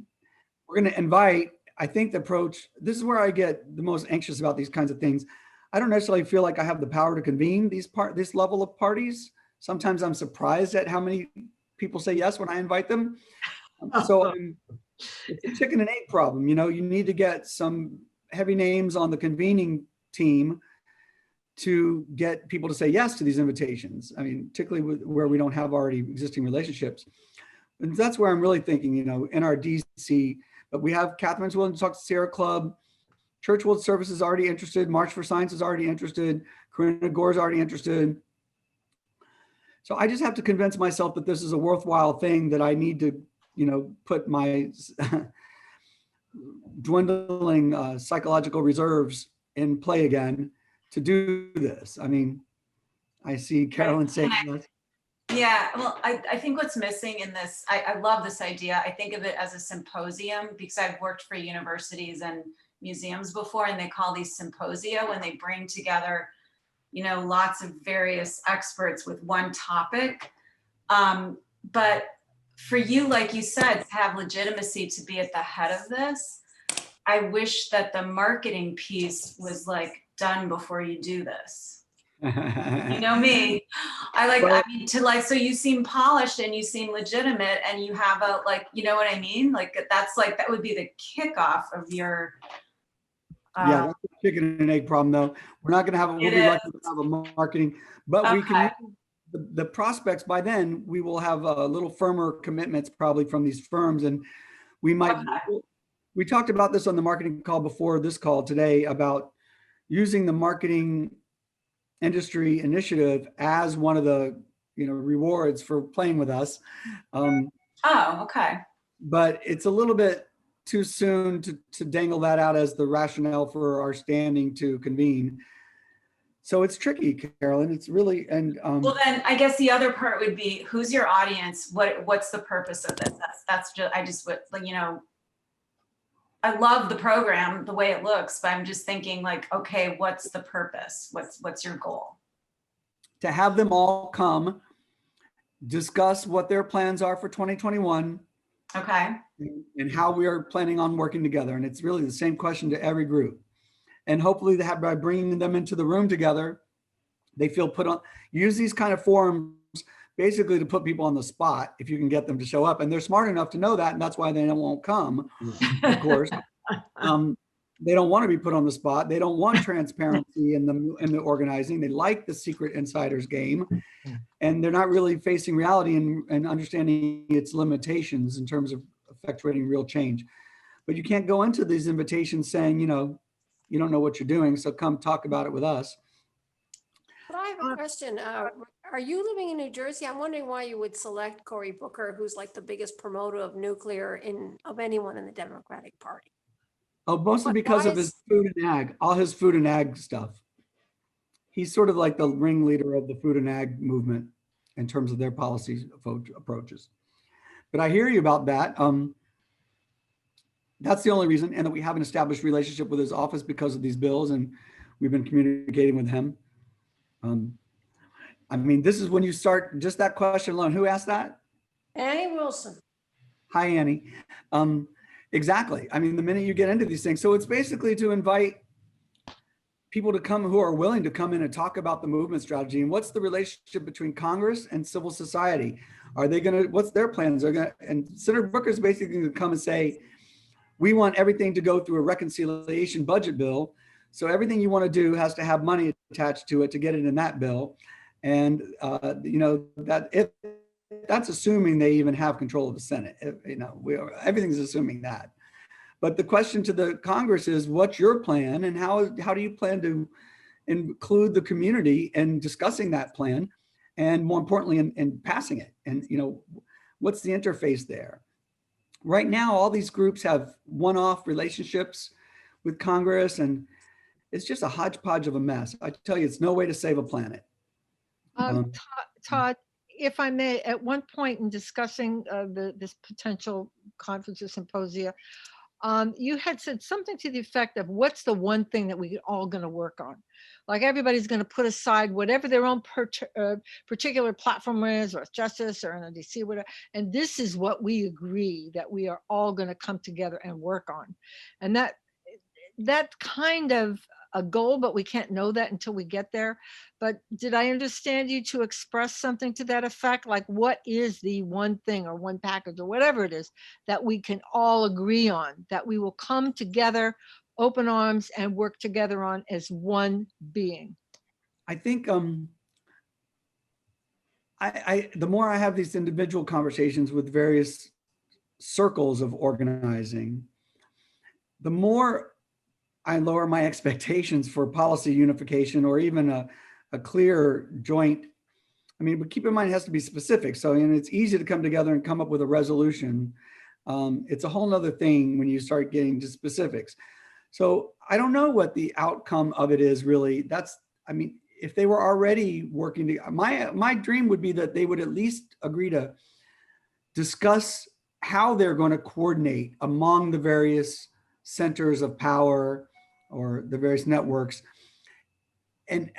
A: going to invite, I think the approach, this is where I get the most anxious about these kinds of things. I don't necessarily feel like I have the power to convene this level of parties. Sometimes I'm surprised at how many people say yes when I invite them. So it's a chicken and egg problem. You need to get some heavy names on the convening team to get people to say yes to these invitations. I mean, particularly where we don't have already existing relationships. And that's where I'm really thinking, NRDC, but we have Catherine's willing to talk to Sierra Club, Church World Service is already interested, March for Science is already interested, Karina Gore is already interested. So I just have to convince myself that this is a worthwhile thing that I need to, put my dwindling psychological reserves in play again to do this. I mean, I see Carolyn saying yes.
L: Yeah, well, I think what's missing in this, I love this idea. I think of it as a symposium because I've worked for universities and museums before, and they call these symposia when they bring together, lots of various experts with one topic. But for you, like you said, to have legitimacy to be at the head of this, I wish that the marketing piece was like done before you do this. You know me, so you seem polished and you seem legitimate and you have a, you know what I mean? That would be the kickoff of your.
A: Yeah, that's a chicken and egg problem though. We're not gonna have, we'll be lucky to have a marketing, but we can, the prospects by then, we will have a little firmer commitments probably from these firms, and we might, we talked about this on the marketing call before this call today about using the marketing industry initiative as one of the rewards for playing with us.
L: Okay.
A: But it's a little bit too soon to dangle that out as the rationale for our standing to convene. So it's tricky, Carolyn. It's really, and
L: well, then I guess the other part would be, who's your audience? What's the purpose of this? That's just I love the program, the way it looks, but I'm just thinking okay, what's the purpose? What's your goal?
A: To have them all come, discuss what their plans are for 2021.
L: Okay.
A: And how we are planning on working together. And it's really the same question to every group. And hopefully by bringing them into the room together, they feel put on, use these kind of forums basically to put people on the spot if you can get them to show up. And they're smart enough to know that, and that's why they won't come, of course. They don't want to be put on the spot. They don't want transparency in the organizing. They like the secret insiders game, and they're not really facing reality and understanding its limitations in terms of effectuating real change. But you can't go into these invitations saying, you don't know what you're doing. So come talk about it with us.
M: But I have a question. Are you living in New Jersey? I'm wondering why you would select Cory Booker, who's like the biggest promoter of nuclear of anyone in the Democratic Party.
A: Oh, mostly because of his food and ag, all his food and ag stuff. He's sort of like the ringleader of the food and ag movement in terms of their policy approaches. But I hear you about that. That's the only reason, and that we have an established relationship with his office because of these bills, and we've been communicating with him. I mean, this is when you start, just that question alone. Who asked that?
M: Annie Wilson.
A: Hi, Annie. Exactly. I mean, the minute you get into these things, so it's basically to invite people to come who are willing to come in and talk about the movement strategy and what's the relationship between Congress and civil society. Are they going to, what's their plans? And Senator Booker is basically going to come and say, we want everything to go through a reconciliation budget bill. So everything you want to do has to have money attached to it to get it in that bill. And you know, that's assuming they even have control of the Senate. You know, everything's assuming that. But the question to the Congress is, what's your plan, and how do you plan to include the community in discussing that plan, and more importantly, in passing it? And you know, what's the interface there? Right now, all these groups have one-off relationships with Congress, and it's just a hodgepodge of a mess. I tell you, it's no way to save a planet.
I: Todd, if I may, at one point in discussing this potential conference or symposia, you had said something to the effect of, what's the one thing that we're all going to work on? Like everybody's going to put aside whatever their own particular platform is, or justice or NRDC, whatever, and this is what we agree that we are all going to come together and work on. And that kind of a goal, but we can't know that until we get there. But did I understand you to express something to that effect? Like, what is the one thing or one package or whatever it is that we can all agree on, that we will come together, open arms, and work together on as one being?
A: I think the more I have these individual conversations with various circles of organizing, the more I lower my expectations for policy unification or even a clear joint. I mean, but keep in mind, it has to be specific. So, and it's easy to come together and come up with a resolution. It's a whole nother thing when you start getting to specifics. So I don't know what the outcome of it is really. I mean, if they were already working together, my dream would be that they would at least agree to discuss how they're going to coordinate among the various centers of power or the various networks. And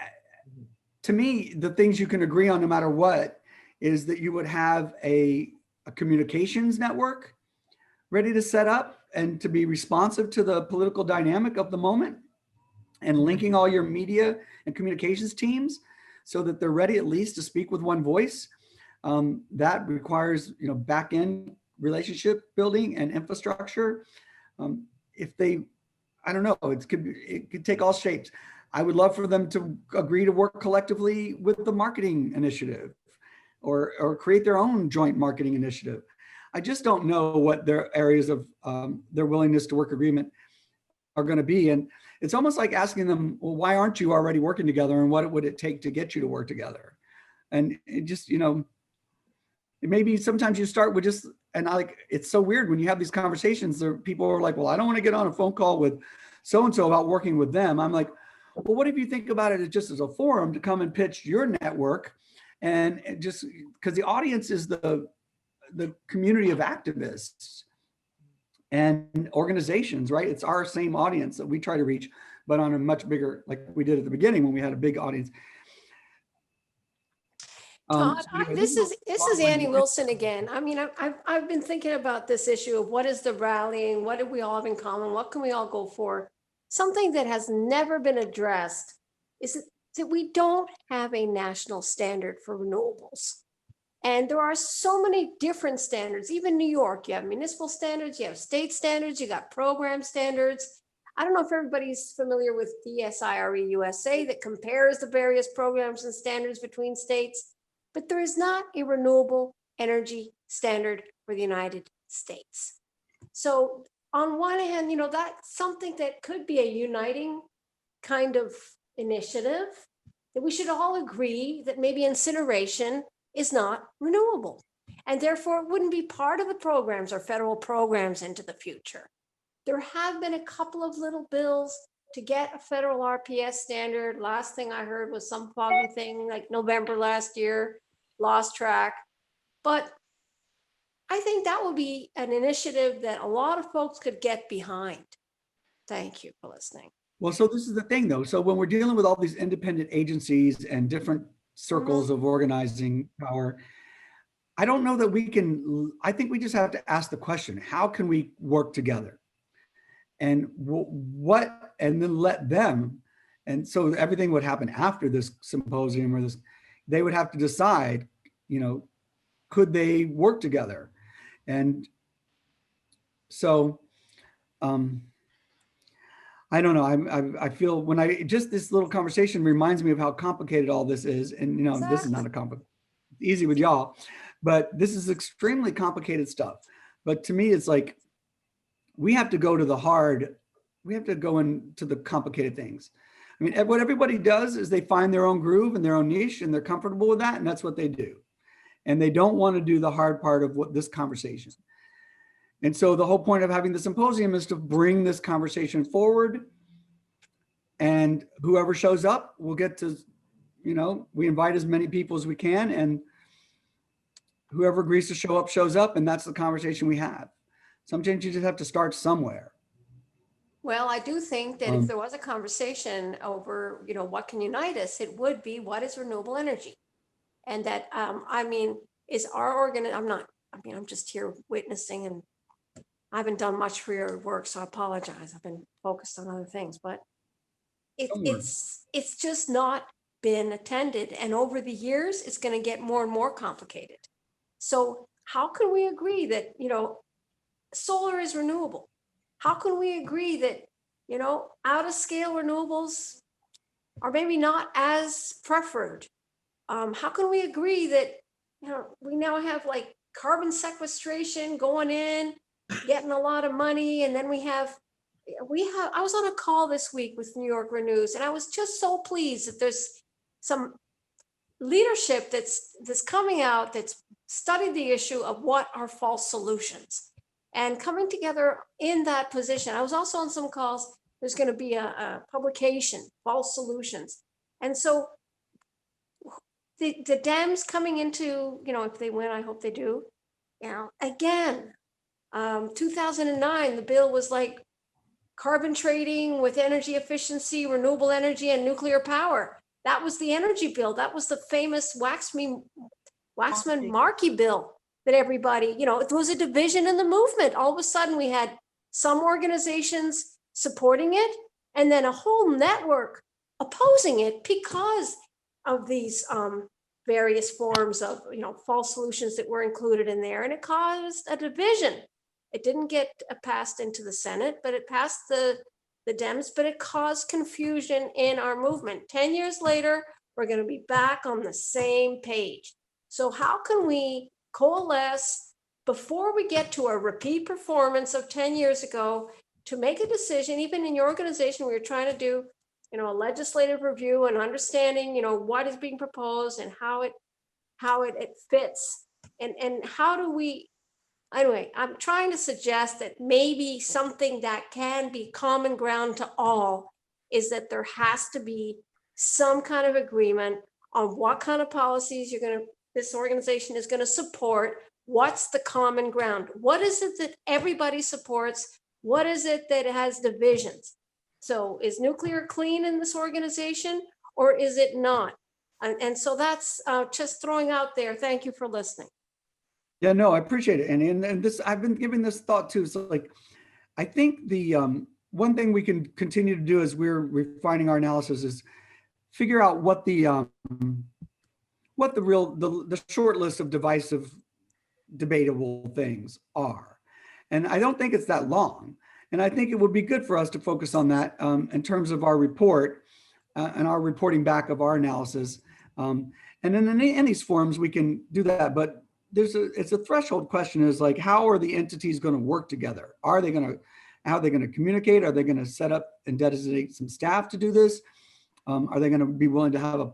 A: to me, the things you can agree on no matter what is that you would have a communications network ready to set up and to be responsive to the political dynamic of the moment, and linking all your media and communications teams so that they're ready at least to speak with one voice. That requires, you know, back-end relationship building and infrastructure. I don't know, it could take all shapes. I would love for them to agree to work collectively with the marketing initiative or create their own joint marketing initiative. I just don't know what their areas of their willingness to work agreement are going to be. And it's almost like asking them, well, why aren't you already working together, and what would it take to get you to work together? And it just, you know, maybe sometimes you start with just, and it's so weird when you have these conversations, people are like, well, I don't want to get on a phone call with so-and-so about working with them. I'm like, well, what if you think about it just as a forum to come and pitch your network, and just because the audience is the community of activists and organizations, right? It's our same audience that we try to reach, but on a much bigger, like we did at the beginning when we had a big audience.
M: Todd, this is Annie Wilson again. I mean, I've been thinking about this issue of what is the rallying, what do we all have in common, what can we all go for? Something that has never been addressed is that we don't have a national standard for renewables. And there are so many different standards. Even New York, you have municipal standards, you have state standards, you got program standards. I don't know if everybody's familiar with DSIRE USA that compares the various programs and standards between states, but there is not a renewable energy standard for the United States. So on one hand, that's something that could be a uniting kind of initiative, that we should all agree that maybe incineration is not renewable, and therefore it wouldn't be part of the programs or federal programs into the future. There have been a couple of little bills to get a federal RPS standard. Last thing I heard was some foggy thing like November last year, lost track. But I think that would be an initiative that a lot of folks could get behind. Thank you for listening.
A: Well, so this is the thing though. So when we're dealing with all these independent agencies and different circles of organizing power, I don't know that we can, I think we just have to ask the question, how can we work together? And what, and then let them, and so everything would happen after this symposium or this, they would have to decide, could they work together? And so, I don't know. I feel when just this little conversation reminds me of how complicated all this is. And this is not a complicated, easy with y'all, but this is extremely complicated stuff. But to me, it's like, we have to go to the hard, we have to go into the complicated things. I mean, what everybody does is they find their own groove and their own niche and they're comfortable with that. And that's what they do. And they don't want to do the hard part of this conversation. And so the whole point of having the symposium is to bring this conversation forward, and whoever shows up will get to, we invite as many people as we can, and whoever agrees to show up shows up, and that's the conversation we have. Sometimes you just have to start somewhere.
M: Well, I do think that if there was a conversation over, what can unite us, it would be what is renewable energy. And that, is our I'm just here witnessing, and I haven't done much for your work, so I apologize. I've been focused on other things, but it's just not been attended. And over the years, it's going to get more and more complicated. So how can we agree that, solar is renewable? How can we agree that, out of scale renewables are maybe not as preferred? How can we agree that, we now have like carbon sequestration going in, getting a lot of money, and then we have, I was on a call this week with New York Renews, and I was just so pleased that there's some leadership that's coming out that's studied the issue of what are false solutions and coming together in that position. I was also on some calls, there's going to be a publication, false solutions. And so the Dems coming into, if they win, I hope they do, again, 2009, the bill was like carbon trading with energy efficiency, renewable energy, and nuclear power. That was the energy bill. That was the famous Waxman-Markey bill that everybody, it was a division in the movement. All of a sudden we had some organizations supporting it and then a whole network opposing it because of these various forms of, false solutions that were included in there. And it caused a division. It didn't get passed into the Senate, but it passed the Dems, but it caused confusion in our movement. 10 years later, we're going to be back on the same page. So how can we coalesce before we get to a repeat performance of 10 years ago to make a decision? Even in your organization, we were trying to do, a legislative review and understanding, what is being proposed and how it fits, and how do we. Anyway, I'm trying to suggest that maybe something that can be common ground to all is that there has to be some kind of agreement on what kind of policies this organization is going to support. What's the common ground? What is it that everybody supports? What is it that has divisions? So is nuclear clean in this organization or is it not? And so that's just throwing out there. Thank you for listening.
A: Yeah, no, I appreciate it. And this, I've been giving this thought too. So like, I think the one thing we can continue to do as we're refining our analysis is figure out what the short list of divisive, debatable things are. And I don't think it's that long. And I think it would be good for us to focus on that in terms of our report and our reporting back of our analysis. And in these forums, we can do that. But it's a threshold question is like, how are the entities going to work together? Are they going to How are they going to communicate? Are they going to set up and designate some staff to do this? Are they going to be willing to have a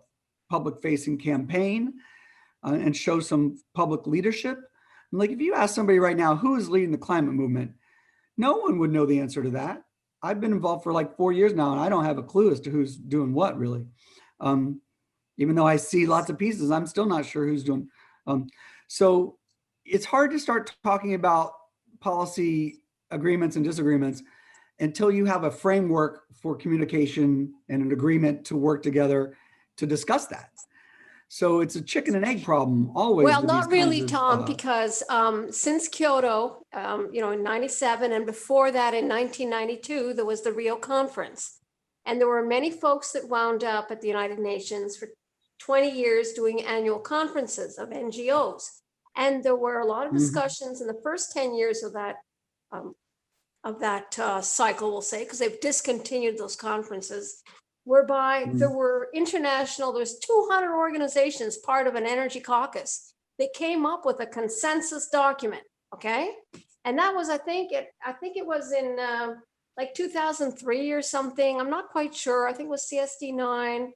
A: public-facing campaign and show some public leadership? And like, if you ask somebody right now, who is leading the climate movement, no one would know the answer to that. I've been involved for like 4 years now, and I don't have a clue as to who's doing what, really. Even though I see lots of pieces, I'm still not sure who's doing. So it's hard to start talking about policy agreements and disagreements until you have a framework for communication and an agreement to work together to discuss that. So it's a chicken and egg problem always.
M: Well,
A: with
M: not
A: these kinds
M: really,
A: of,
M: Tom, because since Kyoto, in 97 and before that in 1992, there was the Rio Conference. And there were many folks that wound up at the United Nations for 20 years doing annual conferences of NGOs. And there were a lot of discussions in the first 10 years of that cycle, we'll say, because they've discontinued those conferences, whereby there were there's 200 organizations part of an energy caucus. They came up with a consensus document, okay? And that was, I think it was in like 2003 or something. I'm not quite sure. I think it was CSD 9.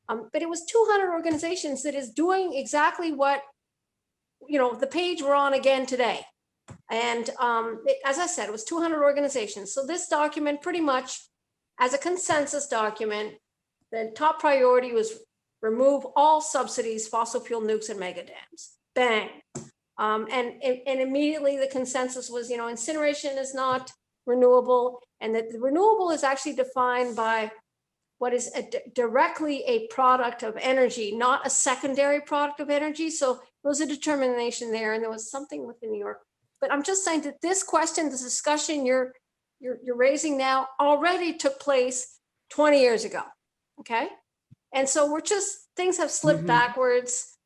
M: But it was 200 organizations that is doing exactly what, the page we're on again today. And as I said, it was 200 organizations. So this document pretty much, as a consensus document, the top priority was remove all subsidies, fossil fuel nukes and mega dams. Bang. And immediately the consensus was, incineration is not renewable, and that the renewable is actually defined by what is directly a product of energy, not a secondary product of energy. So there was a determination there, and there was something within New York. But I'm just saying that this question, this discussion you're raising now already took place 20 years ago, okay? And so things have slipped backwards.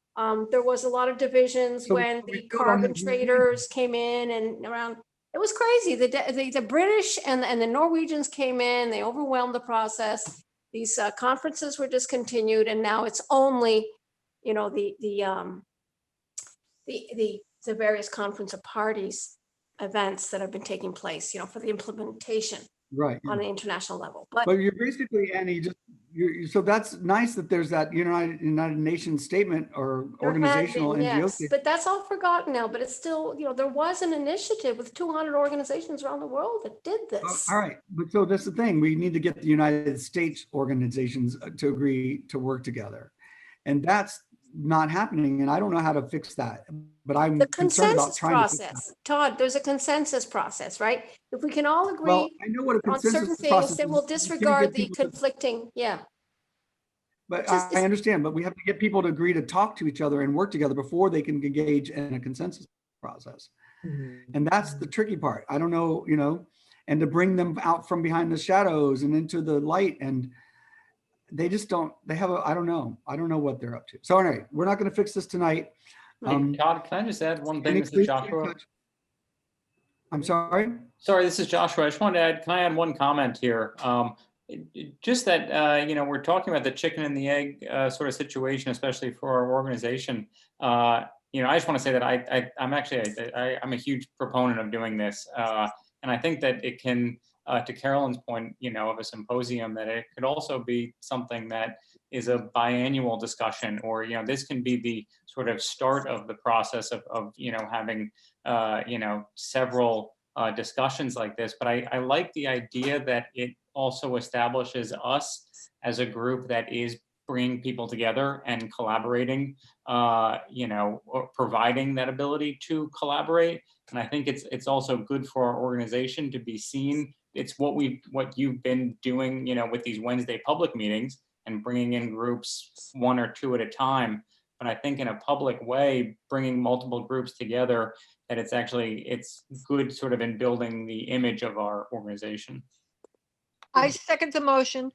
M: There was a lot of divisions when the carbon traders came in and around. It was crazy. The British and the Norwegians came in, they overwhelmed the process. These conferences were discontinued, and now it's only, the various conference of parties events that have been taking place, for the implementation on an international level. But
A: you're basically, Annie, so that's nice that there's that United Nations statement or organizational NGO
M: yes,
A: statement.
M: but that's all forgotten now. But it's still, there was an initiative with 200 organizations around the world that did this.
A: All right, but so that's the thing. We need to get the United States organizations to agree to work together, and that's not happening. And I don't know how to fix that. But I'm concerned about trying to fix that.
M: Todd, there's a consensus process, right? If we can all agree
A: I know what a
M: on certain
A: consensus
M: things,
A: process
M: then
A: is.
M: we'll disregard the conflicting,
A: But I understand, but we have to get people to agree to talk to each other and work together before they can engage in a consensus process. And that's the tricky part. I don't know, and to bring them out from behind the shadows and into the light. And they just don't, I don't know what they're up to. So anyway, we're not going to fix this tonight.
N: Todd, can I just add one thing? This is Joshua.
A: I'm sorry?
N: Sorry, this is Joshua. I just wanted to add, can I add one comment here? Just that, we're talking about the chicken and the egg sort of situation, especially for our organization. I just want to say that I'm a huge proponent of doing this. And I think that it can, to Carolyn's point, of a symposium, that it could also be something that is a biannual discussion, or, this can be the sort of start of the process of having, several discussions like this. But I like the idea that it also establishes us as a group that is bringing people together and collaborating, or providing that ability to collaborate. And I think it's also good for our organization to be seen. It's what you've been doing, with these Wednesday public meetings and bringing in groups 1 or 2 at a time. But I think in a public way, bringing multiple groups together, that it's good sort of in building the image of our organization.
I: I second the motion.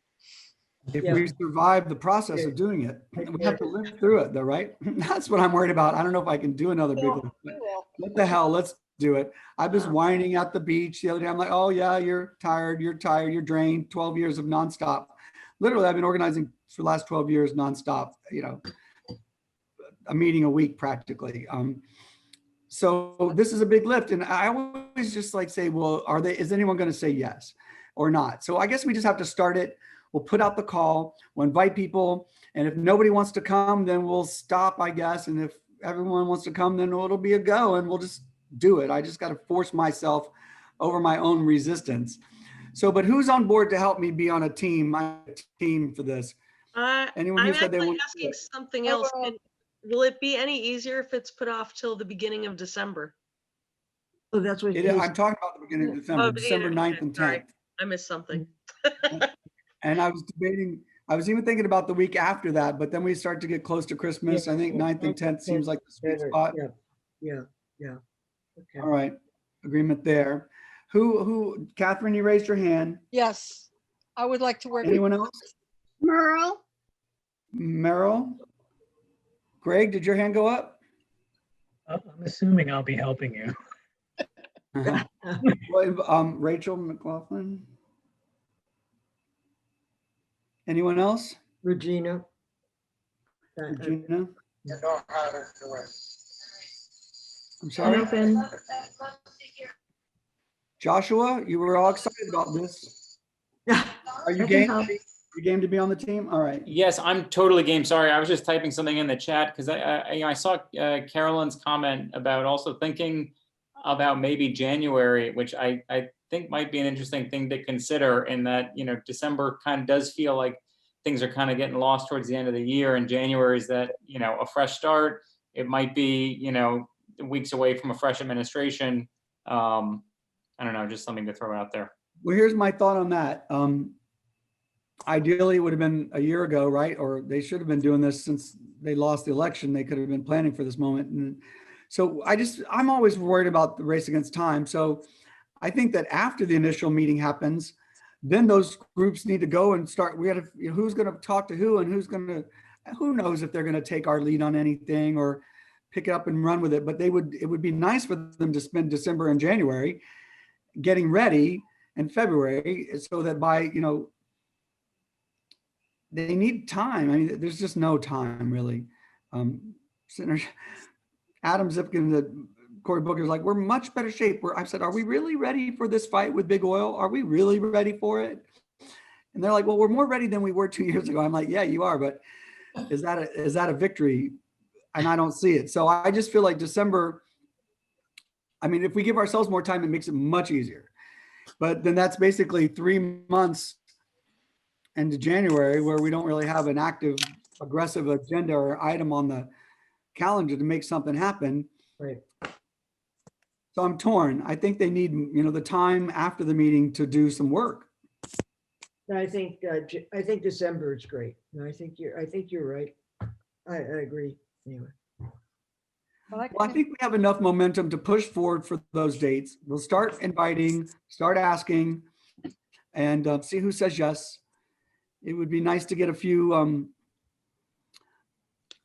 A: If we survive the process of doing it, we have to live through it though, right? That's what I'm worried about. I don't know if I can do another big one. What the hell, let's do it. I was whining at the beach the other day. I'm like, oh yeah, you're tired, you're drained, 12 years of nonstop. Literally, I've been organizing for the last 12 years nonstop, a meeting a week practically. So this is a big lift. And I always just like say, well, is anyone going to say yes or not? So I guess we just have to start it. We'll put out the call, we'll invite people. And if nobody wants to come, then we'll stop, I guess. And if everyone wants to come, then it'll be a go and we'll just do it. I just got to force myself over my own resistance. So, but who's on board to help me be on a team for this? Anyone who
B: I'm
A: said they
B: actually
A: want to do
B: asking
A: it?
B: something else. Will it be any easier if it's put off till the beginning of December?
E: Oh, that's what
A: I'm talking about the beginning of December,
B: Oh,
A: December 9th and 10th.
B: sorry, I missed something.
A: And I was debating, I was even thinking about the week after that, but then we start to get close to Christmas. I think 9th and 10th seems like the sweet spot.
E: Yeah. Okay.
A: All right, agreement there. Catherine, you raised your hand.
I: Yes, I would like to work.
A: Anyone else?
C: Merle,
A: Merrill? Greg, did your hand go up?
O: I'm assuming I'll be helping you.
A: Rachel McLaughlin? Anyone else?
E: Regina.
A: Regina? I'm
H: I'm
A: sorry?
H: open.
A: Joshua, you were all excited about this. Are you
H: I can
A: game?
H: help.
A: You game to be on the team? All right.
N: Yes, I'm totally game. Sorry, I was just typing something in the chat because I saw Carolyn's comment about also thinking about maybe January, which I think might be an interesting thing to consider in that, December kind of does feel like things are kind of getting lost towards the end of the year, and January is that, a fresh start. It might be, weeks away from a fresh administration. I don't know, just something to throw out there.
A: Well, here's my thought on that. Ideally, it would have been a year ago, right? Or they should have been doing this since they lost the election. They could have been planning for this moment. And so I'm always worried about the race against time. So I think that after the initial meeting happens, then those groups need to go and start. We got to, who's going to talk to who, and who knows if they're going to take our lead on anything or pick it up and run with it. But it would be nice for them to spend December and January getting ready in February, so that by, they need time. I mean, there's just no time really. Adam Zipkin, the Cory Booker's like, we're much better shape. I said, are we really ready for this fight with big oil? Are we really ready for it? And they're like, well, we're more ready than we were 2 years ago. I'm like, yeah, you are, but is that a victory? And I don't see it. So I just feel like December, I mean, if we give ourselves more time, it makes it much easier. But then that's basically 3 months into January where we don't really have an active, aggressive agenda or item on the calendar to make something happen.
E: Right.
A: So I'm torn. I think they need, the time after the meeting to do some work.
E: I think December is great. No, I think you're right. I agree. Anyway.
A: Well, I think we have enough momentum to push forward for those dates. We'll start inviting, start asking, and see who says yes. It would be nice to get a few, I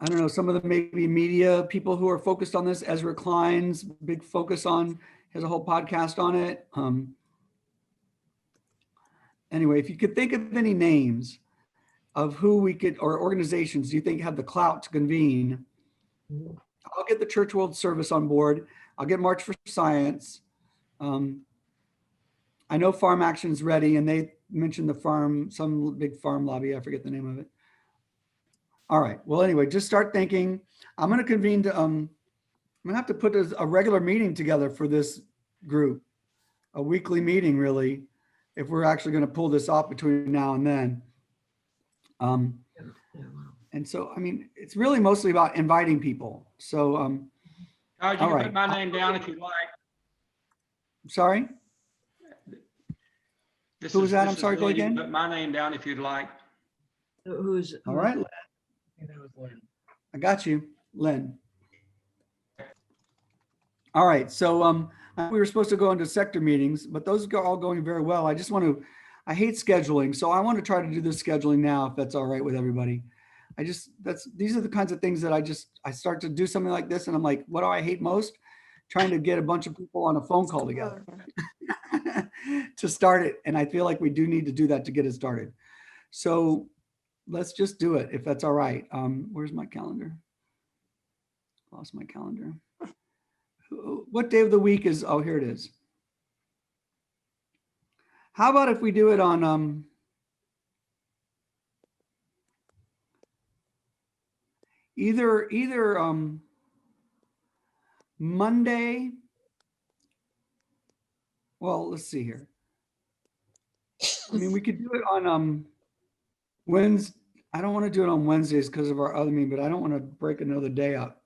A: don't know, some of the maybe media people who are focused on this. Ezra Klein's big focus has a whole podcast on it. Anyway, if you could think of any names of who we could, or organizations you think have the clout to convene, I'll get the Church World Service on board. I'll get March for Science. I know Farm Action's ready, and they mentioned some big farm lobby. I forget the name of it. All right. Well, anyway, just start thinking. I'm going to convene I'm going to have to put a regular meeting together for this group, a weekly meeting, really, if we're actually going to pull this off between now and then. And so, I mean, it's really mostly about inviting people. So,
P: you can
A: all right.
P: put my name down if you like.
A: Sorry? Who was that? I'm sorry, go
P: Lynn. You can
A: again.
P: Put my name down if you'd like.
A: All right.
O: That was Lynn.
A: I got you, Lynn. All right. So we were supposed to go into sector meetings, but those are all going very well. I hate scheduling. So I want to try to do this scheduling now, if that's all right with everybody. These are the kinds of things that I start to do something like this and I'm like, what do I hate most? Trying to get a bunch of people on a phone call together to start it. And I feel like we do need to do that to get it started. So let's just do it if that's all right. Where's my calendar? Lost my calendar. What day of the week is, oh, here it is. How about if we do it on either Monday. Well, let's see here. I mean, we could do it on Wednesday. I don't want to do it on Wednesdays because of our other meeting, but I don't want to break another day up.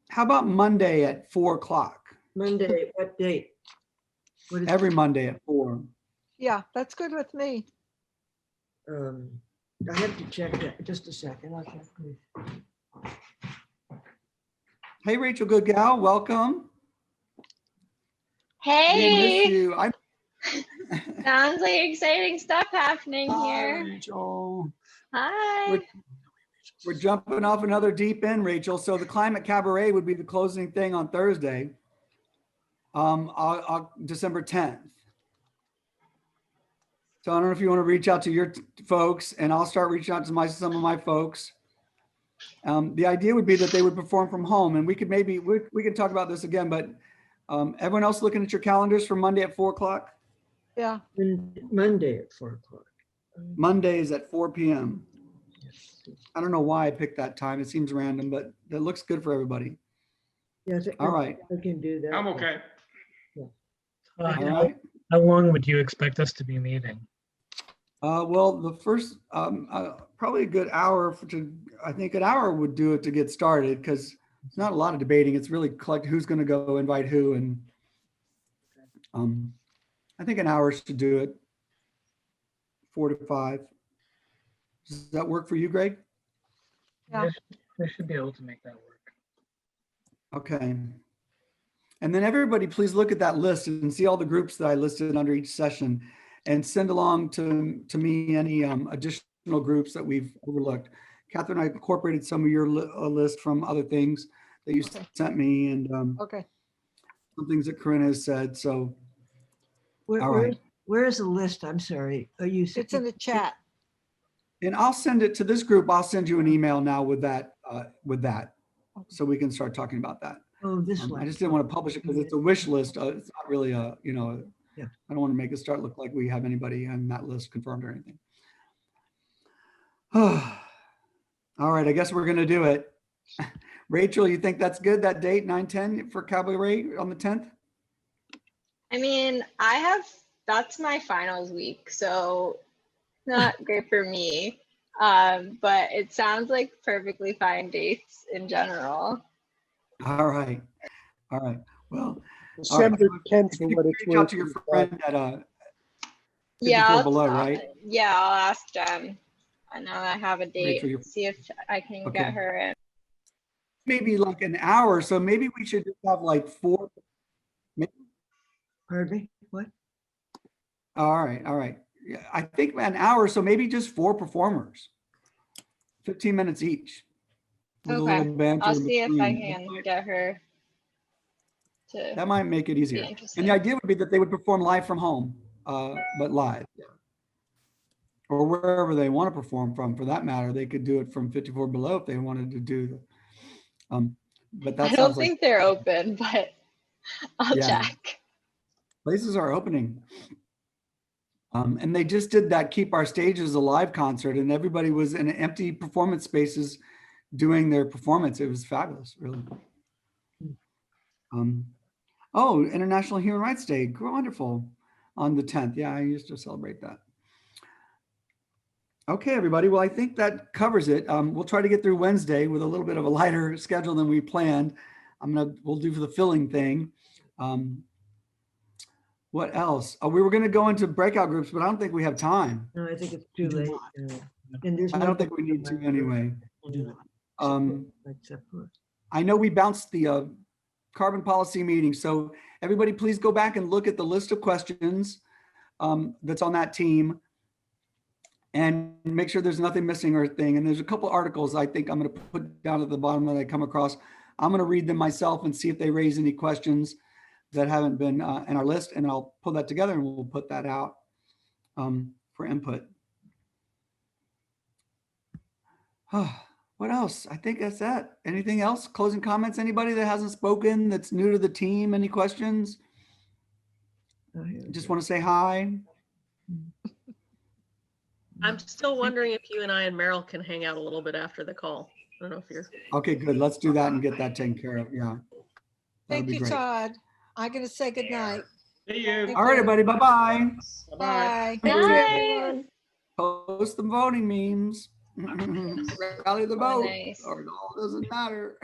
A: How about Monday at 4 o'clock?
E: Monday, what date? What is
A: Every Monday at 4.
I: Yeah, that's good with me.
E: I have to check that. Just a second. I'll check, please.
A: Hey, Rachel, good gal, welcome. We miss
Q: Hey,
A: you.
Q: sounds like exciting stuff happening
A: Hi,
Q: here.
A: Rachel.
Q: Hi.
A: We're jumping off another deep end, Rachel. So the Climate Cabaret would be the closing thing on Thursday, December 10th. So I don't know if you want to reach out to your folks, and I'll start reaching out to some of my folks. The idea would be that they would perform from home, and we could maybe, we can talk about this again, but everyone else looking at your calendars for Monday at 4 o'clock?
I: Yeah.
E: Monday at 4 o'clock.
A: Monday is at 4 p.m. I don't know why I picked that time. It seems random, but that looks good for everybody.
E: Yes.
A: All right.
E: I can do that.
P: I'm okay.
A: All right.
O: How long would you expect us to be meeting?
A: Well, the first, probably a good hour I think an hour would do it to get started, because it's not a lot of debating. It's really collect who's going to go invite who. And I think an hour should do it. 4 to 5. Does that work for you, Greg?
I: Yeah.
O: I should be able to make that work.
A: Okay. And then everybody, please look at that list and see all the groups that I listed under each session, and send along to me any additional groups that we've overlooked. Catherine, I incorporated some of your list from other things that you sent me, and
I: Okay.
A: some things that Corinne has said. So, all
E: Where,
A: right.
E: where is the list? I'm sorry. Are you?
I: It's in the chat.
A: And I'll send it to this group. I'll send you an email now with that, so we can start talking about that.
E: Oh, this one.
A: I just didn't want to publish it because it's a wish list. It's not really a,
E: Yeah.
A: I don't want to make it start look like we have anybody on that list confirmed or anything. All right, I guess we're going to do it. Rachel, you think that's good, that date, 9/10 for Cabaret on the 10th?
Q: I mean, that's my finals week, so not great for me. But it sounds like perfectly fine dates in general.
A: All right. All right. Well,
D: December 10th for
A: you
D: what
A: can
D: it's
A: reach out
D: worth.
A: to your friend at
Q: Yeah,
A: 54 below, right?
Q: Yeah, I'll ask Jen. I know I have a date.
A: Rachel,
Q: See if I can
A: Okay.
Q: get her in.
A: Maybe like an hour. So maybe we should just have like 4.
E: Pardon me? What?
A: All right. All right. Yeah, I think an hour. So maybe just 4 performers, 15 minutes each. With a little
Q: Okay,
A: banter
Q: I'll
A: in
Q: see if I
A: between.
Q: can get her to
A: That might make it
Q: be
A: easier.
Q: interested.
A: And the idea would be that they would perform live from home, but live. Or wherever they want to perform from, for that matter. They could do it from 54 below if they wanted to do but that
Q: I don't
A: sounds like
Q: think they're open, but I'll
A: Yeah.
Q: check.
A: places are opening. And they just did that Keep Our Stages Alive concert, and everybody was in empty performance spaces doing their performance. It was fabulous, really. Oh, International Human Rights Day, wonderful, on the 10th. Yeah, I used to celebrate that. Okay, everybody. Well, I think that covers it. We'll try to get through Wednesday with a little bit of a lighter schedule than we planned. We'll do for the filling thing. What else? We were going to go into breakout groups, but I don't think we have time.
E: No, I think it's too late. And there's
A: I don't think we need to anyway. I know we bounced the carbon policy meeting, so everybody please go back and look at the list of questions that's on that team and make sure there's nothing missing or thing. And there's a couple articles I think I'm going to put down at the bottom that I come across. I'm going to read them myself and see if they raise any questions that haven't been in our list, and I'll pull that together and we'll put that out for input. What else? I think that's that. Anything else? Closing comments? Anybody that hasn't spoken that's new to the team? Any questions? Just want to say hi.
B: I'm still wondering if you and I and Meryl can hang out a little bit after the call. I don't know if you're.
A: Okay, good. Let's do that and get that taken care of. Yeah. That'd
I: Thank
A: be
I: you,
A: great.
I: Todd. I'm gonna say good night.
P: See you.
I: Thank
A: All right,
I: you.
A: everybody. Bye-bye.
B: Bye.
I: Bye.
Q: Bye.
A: Post the voting memes. Rally the
Q: Oh,
A: vote,
Q: nice.
A: or it all doesn't matter.